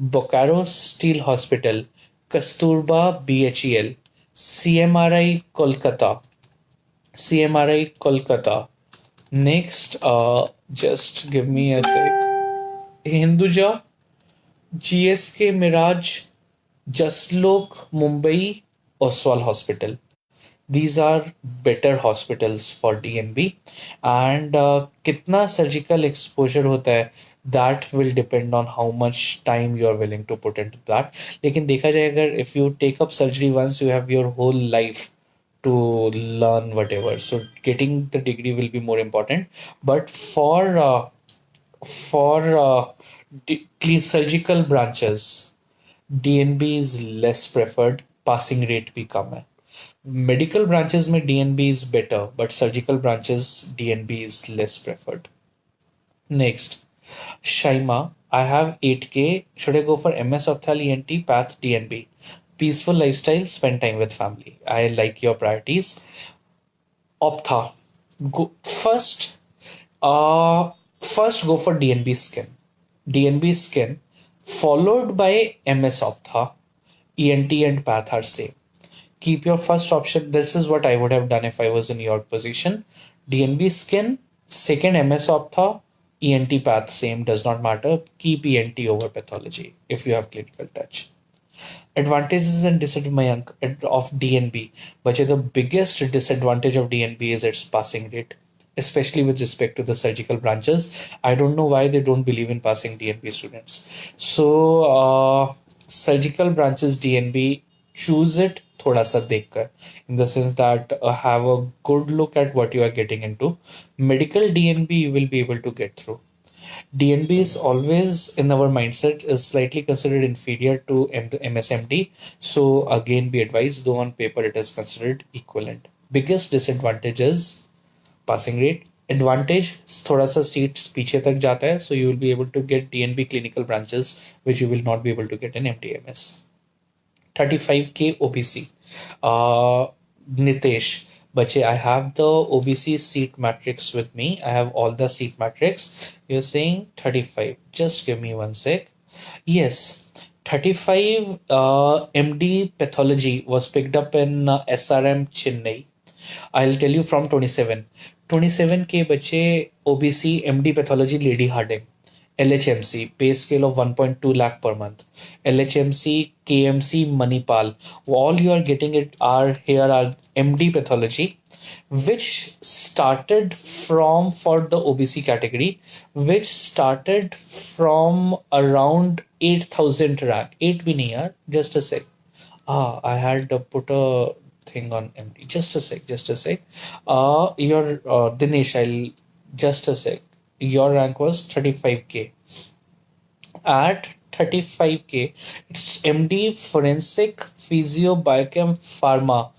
Bokaro Steel Hospital, Kasturba BHEL, CMRI Kolkata, CMRI Kolkata. Next, just give me a sec. Hinduja, GSK Mirage, Jaslok Mumbai, Oswal Hospital. These are better hospitals for DNB. And kitna surgical exposure hota hai, that will depend on how much time you are willing to put into that. लेकिन देखा जाए अगर if you take up surgery once, you have your whole life to learn whatever. So getting the degree will be more important. But for surgical branches, DNB is less preferred. Passing rate भी कम है. Medical branches में DNB is better, but surgical branches DNB is less preferred. Next, Shaima, I have 8K. Should I go for MS Opthal ENT, Path DNB? Peaceful lifestyle, spend time with family. I like your priorities. Optha, go first. First go for DNB skin. DNB skin, followed by MS Optha. ENT and Path are same. Keep your first option. This is what I would have done if I was in your position. DNB skin, second MS Optha, ENT Path same, does not matter. Keep ENT over pathology if you have clinical touch. Advantages and disadvantages of DNB. But the biggest disadvantage of DNB is its passing rate, especially with respect to the surgical branches. I don't know why they don't believe in passing DNB students. So, surgical branches DNB, choose it thoda sa dekhkar, in the sense that have a good look at what you are getting into. Medical DNB you will be able to get through. DNB is always in our mindset is slightly considered inferior to MSMD. So again, be advised, though on paper it is considered equivalent. Biggest disadvantage is passing rate. Advantage, थोड़ा सा seats पीछे तक जाता है, so you will be able to get DNB clinical branches which you will not be able to get in MDMS. 35K OBC. Nitesh, Bache, I have the OBC seat matrix with me. I have all the seat matrix. You're saying 35. Just give me one sec. Yes, 35 MD pathology was picked up in SRM Chennai. I'll tell you from 27. 27K बच्चे OBC MD pathology lady Harding. LHMC pay scale of 1.2 lakh per month. LHMC KMC Manipal. All you are getting it are here are MD pathology, which started from for the OBC category, which started from around 8,000 rank. 8 bhi nahi yaar. Just a sec. I had put a thing on empty. Just a sec, just a sec. Your Dinesh, I'll just a sec. Your rank was 35K. At 35K, it's MD Forensic Physio Biochem Pharma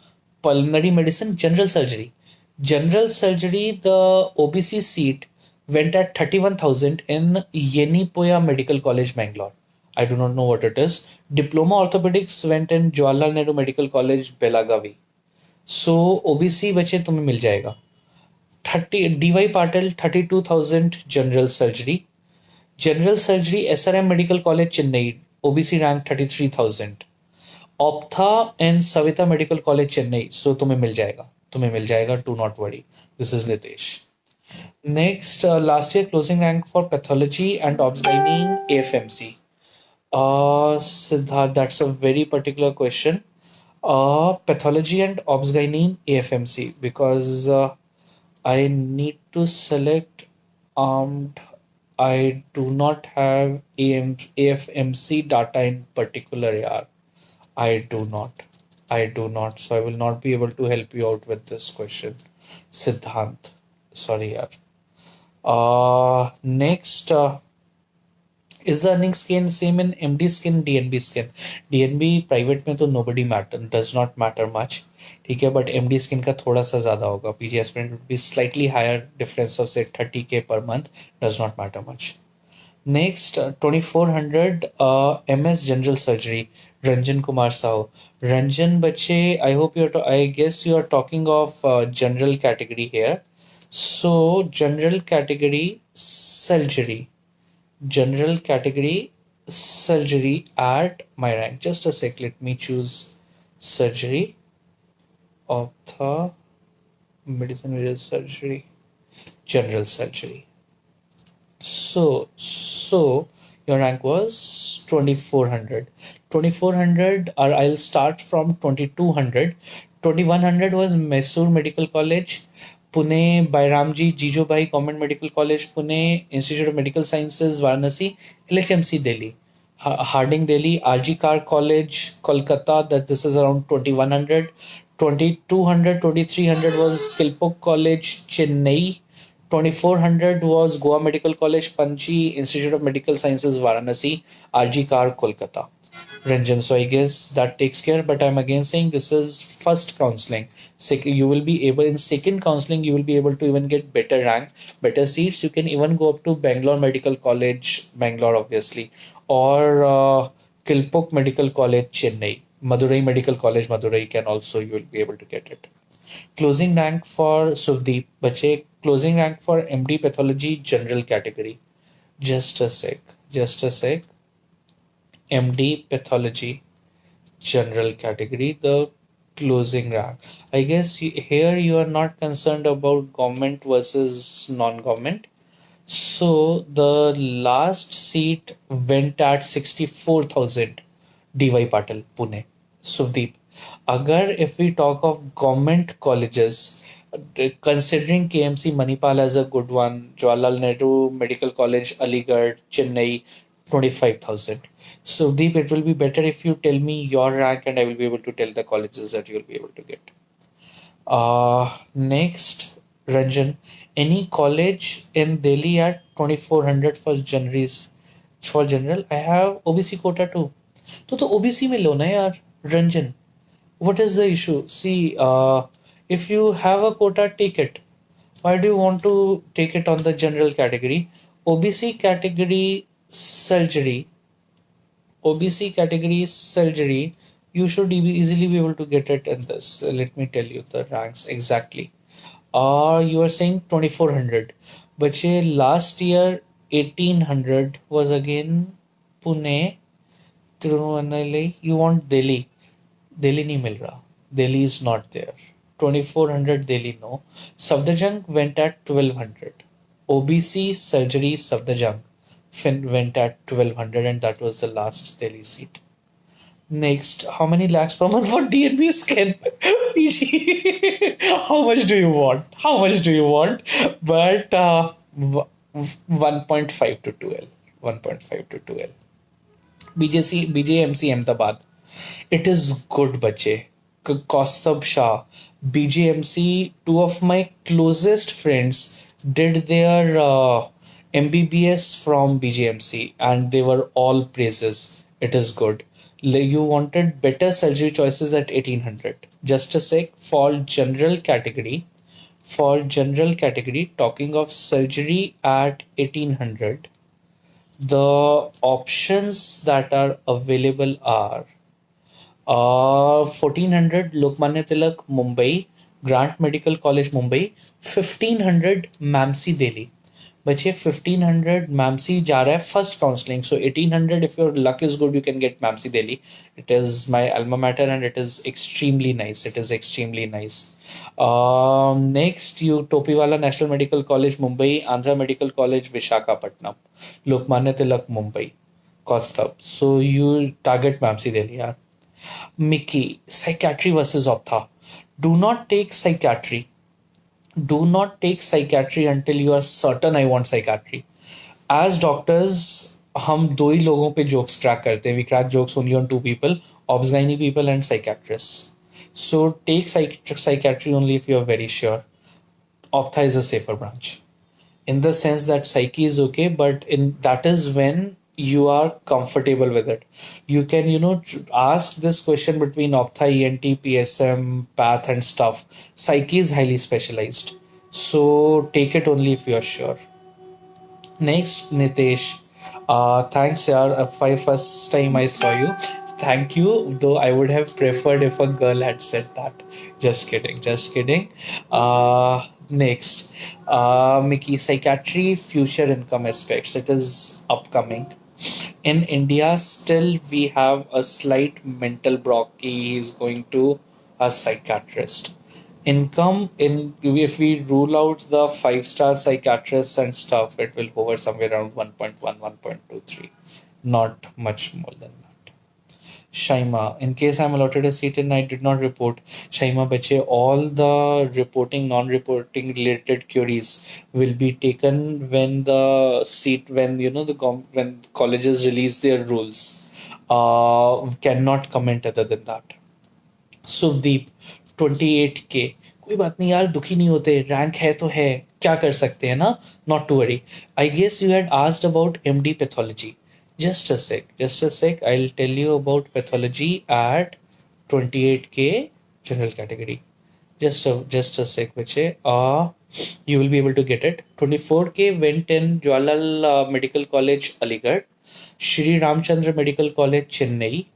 Pulmonary Medicine General Surgery. General Surgery, the OBC seat went at 31,000 in Yenipoya Medical College, Bangalore. I do not know what it is. Diploma Orthopedics went in Jawaharlal Nehru Medical College, Belagavi. So OBC बच्चे तुम्हें मिल जाएगा 30 DY Patil 32,000 General Surgery. General Surgery SRM Medical College Chennai OBC rank 33,000. Optha and Savita Medical College Chennai. So तुम्हें मिल जाएगा. Do not worry. This is Nitesh. Next, last year closing rank for pathology and obs gynae in AFMC. Siddharth, that's a very particular question. Pathology and obs gynae in AFMC because I need to select armed. I do not have AFMC data in particular, yaar. I do not. I do not. So I will not be able to help you out with this question. Siddhant. Sorry, yaar. Next, is the earning skin same in MD skin, DNB skin? DNB private में तो nobody matter, does not matter much. ठीक है, but MD skin का थोड़ा सा ज़्यादा होगा. PG aspirant would be slightly higher difference of say 30K per month, does not matter much. Next, 2400 MS General Surgery, Ranjan Kumar Sahu. Ranjan Bache, I hope I guess you are talking of general category here. So, general category surgery. General category surgery at my rank. Just a sec, let me choose surgery. Optha, medicine with surgery, general surgery. So your rank was 2400. 2400, or I'll start from 2200. 2100 was Mysore Medical College, Pune, Bairamji Jijobhai Government Medical College, Pune, Institute of Medical Sciences, Varanasi, LHMC Delhi, Harding Delhi, RG Kar College, Kolkata, that this is around 2100. 2200, 2300 was Kilpok College, Chennai. 2400 was Goa Medical College, Panchi, Institute of Medical Sciences, Varanasi, RG Kar, Kolkata. Ranjan, so I guess that takes care, but I'm again saying this is first counseling. You will be able, in second counseling, you will be able to even get better rank, better seats. You can even go up to Bangalore Medical College, Bangalore, obviously, or Kilpok Medical College, Chennai. Madurai Medical College, Madurai can also, you will be able to get it. Closing rank for Suvdeep Bache, closing rank for MD Pathology General category. Just a sec. MD Pathology General category, the closing rank. I guess here you are not concerned about government versus non-government. So the last seat went at 64,000. DY Patil, Pune. Suvdeep. Agar if we talk of government colleges, considering KMC Manipal as a good one, Jawaharlal Nehru Medical College, Aligarh, Chennai, 25,000. So Deep, it will be better if you tell me your rank and I will be able to tell the colleges that you will be able to get. Next, Ranjan, any college in Delhi at 2400 for general? I have OBC quota too. तो OBC में लो ना यार, Ranjan. What is the issue? See, if you have a quota, take it. Why do you want to take it on the general category? OBC category surgery. You should easily be able to get it in this. Let me tell you the ranks exactly. You are saying 2400. But last year 1800 was again Pune, Tirunelveli. You want Delhi. Delhi nahi mil raha. Delhi is not there. 2400 Delhi no. Safdarjung went at 1200. OBC surgery Safdarjung went at 1200, and that was the last Delhi seat. Next, how many lakhs per month for DNB scan? PG. How much do you want? How much do you want? But 1.5 to 2L. 1.5 to 2L. BJMC Ahmedabad. It is good, bache. Kaustab Shah, BJMC, two of my closest friends did their MBBS from BJMC, and they were all praises. It is good. You wanted better surgery choices at 1800. Just a sec. For general category, talking of surgery at 1800, the options that are available are 1400 Lokmanya Tilak, Mumbai, Grant Medical College, Mumbai, 1500 Mamsi, Delhi. बच्चे 1500 मैमसी जा रहा है first counselling. So 1800 if your luck is good you can get Mamsi Delhi. It is my alma mater and it is extremely nice. It is extremely nice. Next, you Topiwala National Medical College, Mumbai, Andhra Medical College, Vishakhapatnam, Lokmanya Tilak, Mumbai, Kaustubh. So you target Mamsi Delhi. Yeah. Mickey, psychiatry versus optha. Do not take psychiatry. Do not take psychiatry until you are certain I want psychiatry. As doctors, हम दो ही लोगों पे jokes crack करते हैं. We crack jokes only on two people, obs-gynae people and psychiatrists. So take psychiatry only if you are very sure. Optha is a safer branch, in the sense that psyche is okay, but in that is when you are comfortable with it. You can ask this question between optha, ENT, PSM, path and stuff. Psyche is highly specialized, so take it only if you are sure. Next, Nitesh. Thanks, yaar. First time I saw you. Thank you. Though I would have preferred if a girl had said that. Just kidding. Just kidding. Next, Mickey, psychiatry, future income aspects. It is upcoming. In India, still we have a slight mental block. He is going to a psychiatrist. Income, in if we rule out the five-star psychiatrists and stuff, it will hover somewhere around 1.1, 1.23, not much more than that. Shaima, in case I'm allotted a seat and I did not report, Shaima bache, all the reporting, non-reporting related queries will be taken when the seat, when when colleges release their rules. Cannot comment other than that. Sukhdeep 28K. कोई बात नहीं यार, दुखी नहीं होते, rank है तो है, क्या कर सकते हैं ना. Not to worry. I guess you had asked about MD pathology. Just a sec, just a sec. I'll tell you about pathology at 28K general category. Just a sec, Viche. You will be able to get it. 24K went in Jawaharlal Medical College, Aligarh, Shri Ramchandra Medical College, Chennai,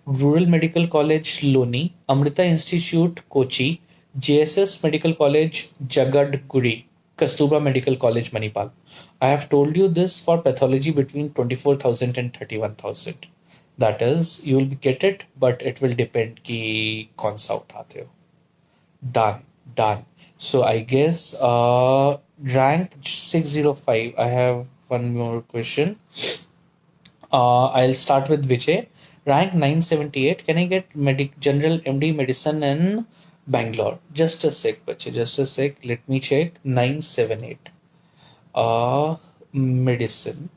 Rural Medical College, Loni, Amrita Institute, Kochi, JSS Medical College, Jagadguri, Kasturba Medical College, Manipal. I have told you this for pathology between 24,000 and 31,000. That is, you will get it, but it will depend ki kaun sa uthate ho. Done, done. So I guess rank 605. I have one more question. I'll start with Vijay. Rank 978. Can I get general MD medicine in Bangalore? Just a sec, bache. Just a sec. Let me check. 978. Medicine.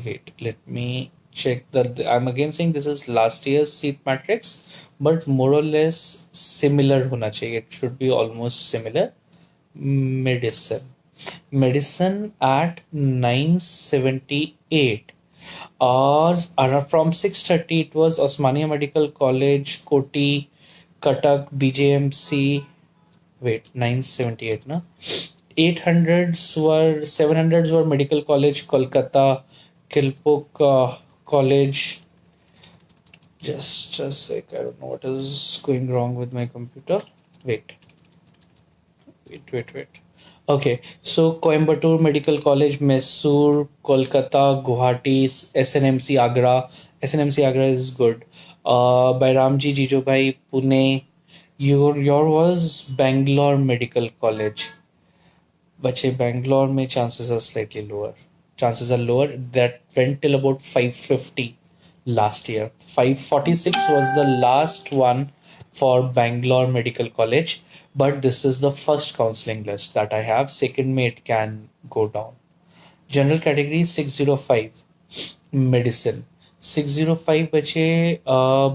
Wait, let me check that. I'm again saying this is last year's seat matrix, but more or less similar hona chahiye. It should be almost similar. Medicine at 978. Or from 630 it was Osmania Medical College, Koti, Cuttack, BJMC. Wait, 978 na. 700s were Medical College, Kolkata, Kilpok College, Just a sec. I don't know what is going wrong with my computer. Wait, wait. Okay, so Coimbatore Medical College, Mysore, Kolkata, Guwahati, SNMC Agra. SNMC Agra is good. By Ramji Jijobhai, Pune. Your was Bangalore Medical College. बचे Bangalore में chances are slightly lower. Chances are lower. That went till about 550 last year. 546 was the last one for Bangalore Medical College. But this is the first counseling list that I have. Second may it can go down. General category 605 medicine. 605 बचे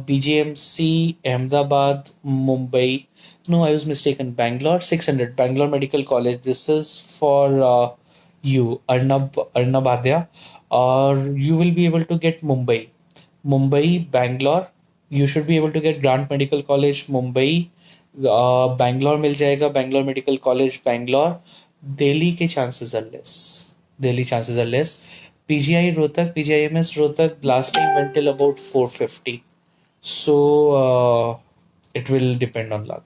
BGMC Ahmedabad Mumbai. No, I was mistaken. Bangalore 600 Bangalore Medical College. This is for you Arnab Adya, or you will be able to get Mumbai Bangalore. You should be able to get Grant Medical College Mumbai. Bangalore मिल जाएगा Bangalore Medical College Bangalore. Delhi के chances are less. Delhi chances are less. PGI Rohtak, PGIMS Rohtak last time went till about 450. So it will depend on luck.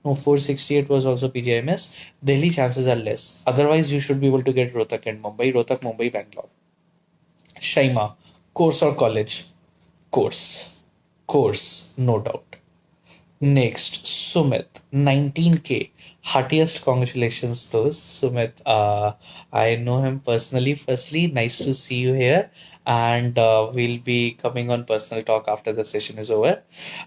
No, 468 was also PGIMS. Delhi chances are less. Otherwise, you should be able to get Rohtak and Mumbai. Rohtak, Mumbai, Bangalore. Shaima, course or college? Course. Course, no doubt. Next, Sumit, 19K. Heartiest congratulations, those. Sumit, I know him personally. Firstly, nice to see you here. And we'll be coming on personal talk after the session is over.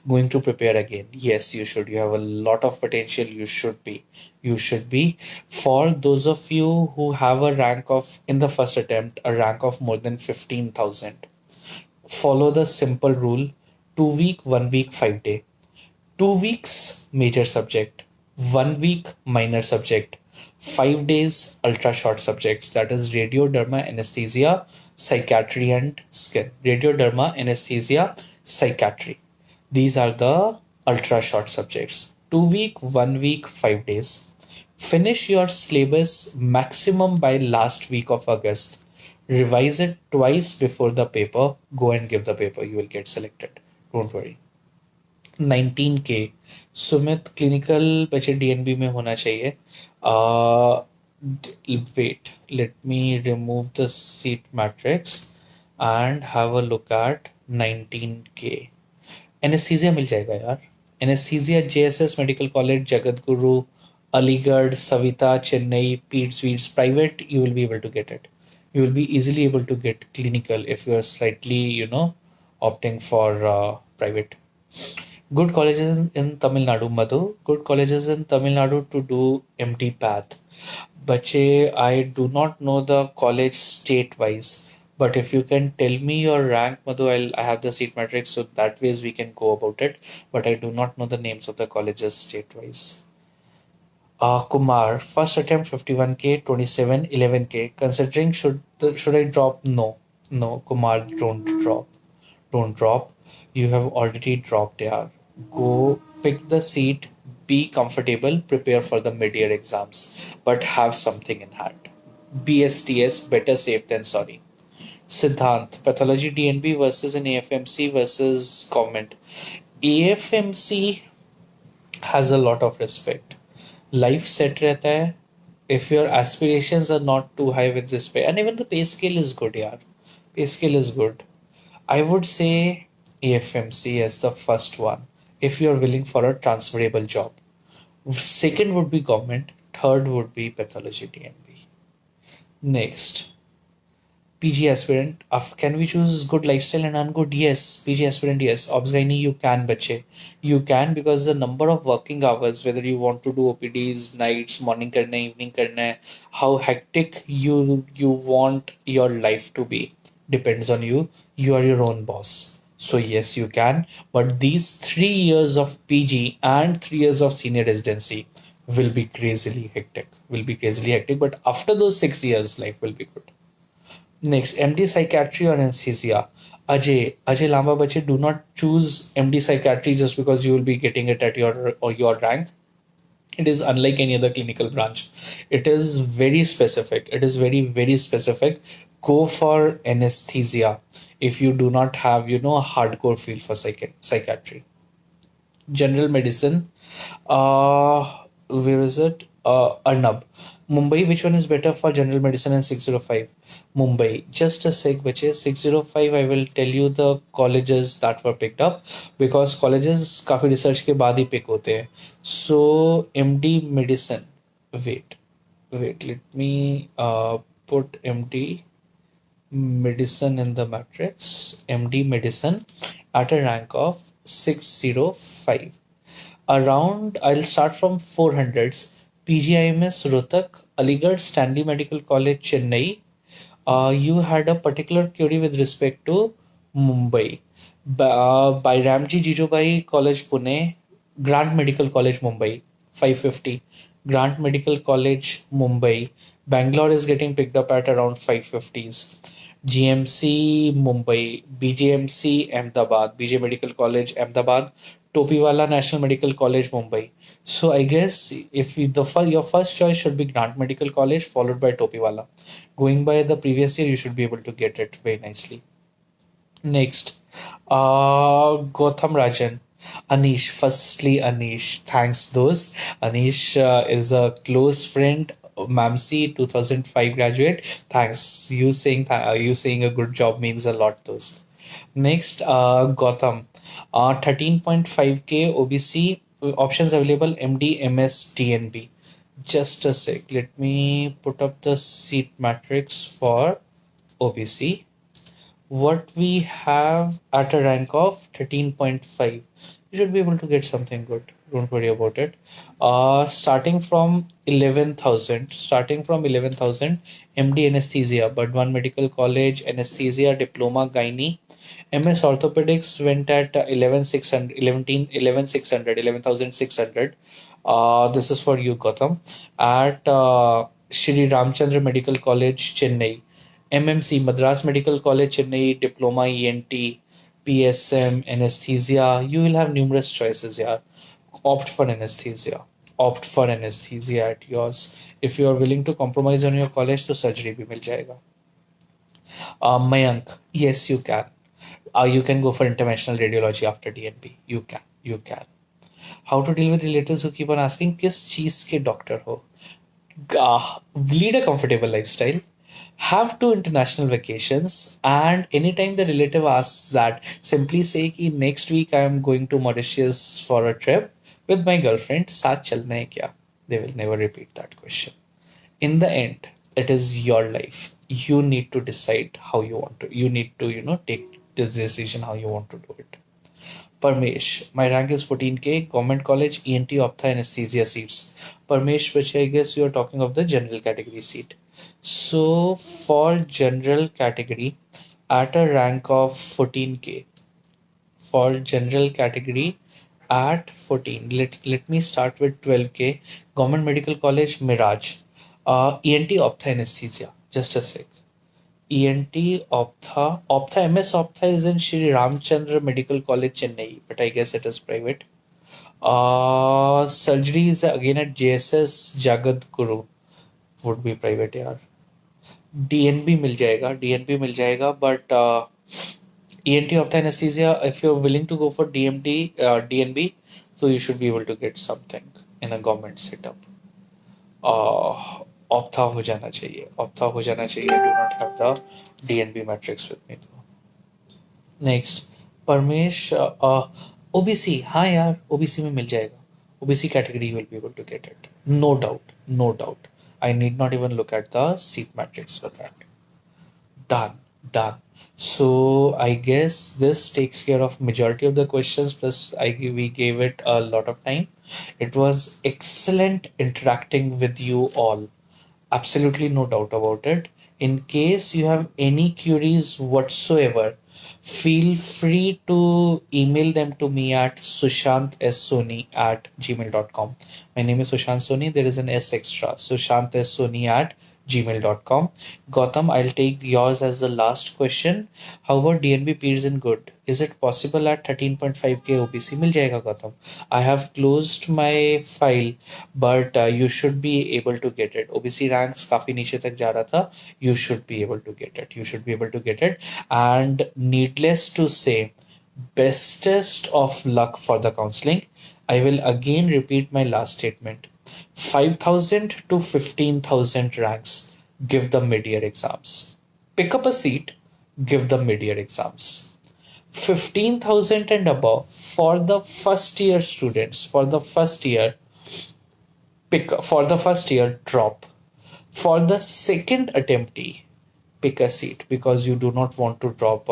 Going to prepare again. Yes, you should. You have a lot of potential. You should be. You should be. For those of you who have a rank of, in the first attempt, a rank of more than 15,000, follow the simple rule: 2 week, 1 week, 5 day. 2 weeks major subject, 1 week minor subject, 5 days ultra short subjects, that is radio, derma, anesthesia, psychiatry, and skin. Radio, derma, anesthesia, psychiatry. These are the ultra short subjects. 2 week, 1 week, 5 days. Finish your syllabus maximum by last week of August. Revise it twice before the paper. Go and give the paper. You will get selected. Don't worry. 19K. Sumit clinical बच्चे DNB में होना चाहिए. Wait, let me remove the seat matrix and have a look at 19K. Anaesthesia मिल जाएगा यार. Anaesthesia JSS medical college, Jagat Guru, Aligarh, Savita, Chennai, peds weeds private. You will be able to get it. You will be easily able to get clinical if you are slightly, opting for private. Good colleges in Tamil Nadu, Madhu. Good colleges in Tamil Nadu to do MD Path. Bache, I do not know the college state wise, but if you can tell me your rank, Madhu, I have the seat matrix, so that ways we can go about it. But I do not know the names of the colleges state wise. Kumar, first attempt 51K, 27, 11K. Considering should I drop? No, Kumar, don't drop. Don't drop. You have already dropped, yaar. Go pick the seat, be comfortable, prepare for the mid-year exams, but have something in hand. BSTS, better safe than sorry. Siddhant, pathology DNB versus an AFMC versus government. AFMC has a lot of respect. Life set रहता है. If your aspirations are not too high with this pay, and even the pay scale is good, yaar. Pay scale is good. I would say AFMC as the first one if you're willing for a transferable job. Second would be government. Third would be pathology DNB. Next, PG aspirant. Can we choose good lifestyle and ungood? Yes. PG aspirant, yes. Obs gynae, you can, bache. You can, because the number of working hours, whether you want to do OPDs, nights, morning karna, evening karna, how hectic you want your life to be, depends on you. You are your own boss. So yes, you can. But these 3 years of PG and 3 years of senior residency will be crazily hectic. But after those 6 years, life will be good. Next, MD Psychiatry or anesthesia. Ajay Lamba bache, do not choose MD Psychiatry just because you will be getting it at your rank. It is unlike any other clinical branch. It is very specific. It is very, very specific. Go for anesthesia if you do not have, a hardcore feel for psychiatry. General medicine, where is it? Arnab. Mumbai, which one is better for general medicine and 605? Mumbai. Just a sec, which is 605. I will tell you the colleges that were picked up because colleges काफी research के बाद ही pick होते हैं. So MD medicine. Wait, let me put MD medicine in the matrix. MD medicine at a rank of 605. Around, I'll start from 400s. PGIMS Rohtak, Aligarh Stanley Medical College, Chennai. You had a particular query with respect to Mumbai. By Ramji Jijubai College, Pune, Grant Medical College, Mumbai, 550. Grant Medical College, Mumbai. Bangalore is getting picked up at around 550s. GMC, Mumbai. BJMC, Ahmedabad. BJ Medical College, Ahmedabad. Topiwala National Medical College, Mumbai. So I guess if your first choice should be Grant Medical College followed by Topiwala. Going by the previous year, you should be able to get it very nicely. Next, Gotham Rajan. Anish, firstly, Anish, thanks those. Anish is a close friend, Mamsi, 2005 graduate. Thanks. You saying a good job means a lot, those. Next, Gotham, 13.5K OBC, options available MD, MS, DNB. Just a sec. Let me put up the seat matrix for OBC. What we have at a rank of 13.5, you should be able to get something good. Don't worry about it. Starting from 11,000 MD anesthesia, but one medical college anesthesia diploma gynae. MS orthopedics went at 11,600. This is for you, Gotham. At Shri Ramchandra Medical College, Chennai. MMC, Madras Medical College, Chennai, Diploma ENT, PSM, Anesthesia. You will have numerous choices here. Opt for anesthesia. Opt for anesthesia at yours. If you are willing to compromise on your college, तो surgery भी मिल जाएगा. Mayank, yes, you can. You can go for interventional radiology after DNB. You can. You can. How to deal with relatives who keep on asking, किस चीज के doctor हो? Lead a comfortable lifestyle, have two international vacations, and anytime the relative asks that, simply say कि next week I am going to Mauritius for a trip with my girlfriend, साथ चलना है क्या? They will never repeat that question. In the end, it is your life. You need to decide how you want to. You need to, take this decision how you want to do it. Parmesh, my rank is 14K, government college, ENT, ophtha, anesthesia seats. Parmesh, which I guess you are talking of the general category seat. So for general category, at a rank of 14K, for general category at 14, let me start with 12K, government medical college, Mirage, ENT, ophtha, anesthesia. Just a sec. ENT, Optha MS Optha is in Shri Ramchandra Medical College, Chennai, but I guess it is private. Surgery is again at JSS Jagat Guru, would be private यार. DNB मिल जाएगा, but ENT Optha anesthesia, if you're willing to go for DNB, so you should be able to get something in a government setup. Ophtha हो जाना चाहिए. Do not have the DNB matrix with me. Next, Paramesh, OBC. हाँ यार, OBC में मिल जाएगा. OBC category you will be able to get it, no doubt. I need not even look at the seat matrix for that. Done. So I guess this takes care of majority of the questions, plus we gave it a lot of time. It was excellent interacting with you all. Absolutely no doubt about it. In case you have any queries whatsoever, feel free to email them to me at sushantsoni@gmail.com. My name is Sushant Soni. There is an S extra. sushantsoni gmail.com. Gautam, I'll take yours as the last question. How about DNB Peers in Good? Is it possible at 13.5k OBC? मिल जाएगा Gautam. I have closed my file, but you should be able to get it. OBC ranks काफी नीचे तक जा रहा था. You should be able to get it. You should be able to get it. And needless to say, bestest of luck for the counseling. I will again repeat my last statement. 5,000 to 15,000 ranks, give the mid-year exams. Pick up a seat, give the mid-year exams. 15,000 and above for the first year students, for the first year, drop. For the second attemptee, pick a seat, because you do not want to drop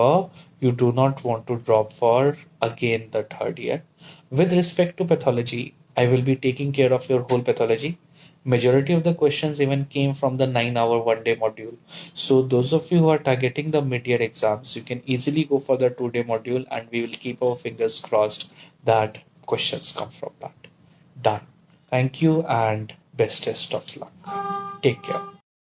for again the third year. With respect to pathology, I will be taking care of your whole pathology. Majority of the questions even came from the 9-hour 1 day module. So those of you who are targeting the mid-year exams, you can easily go for the 2-day module, and we will keep our fingers crossed that questions come from that. Done. Thank you and bestest of luck. Take care.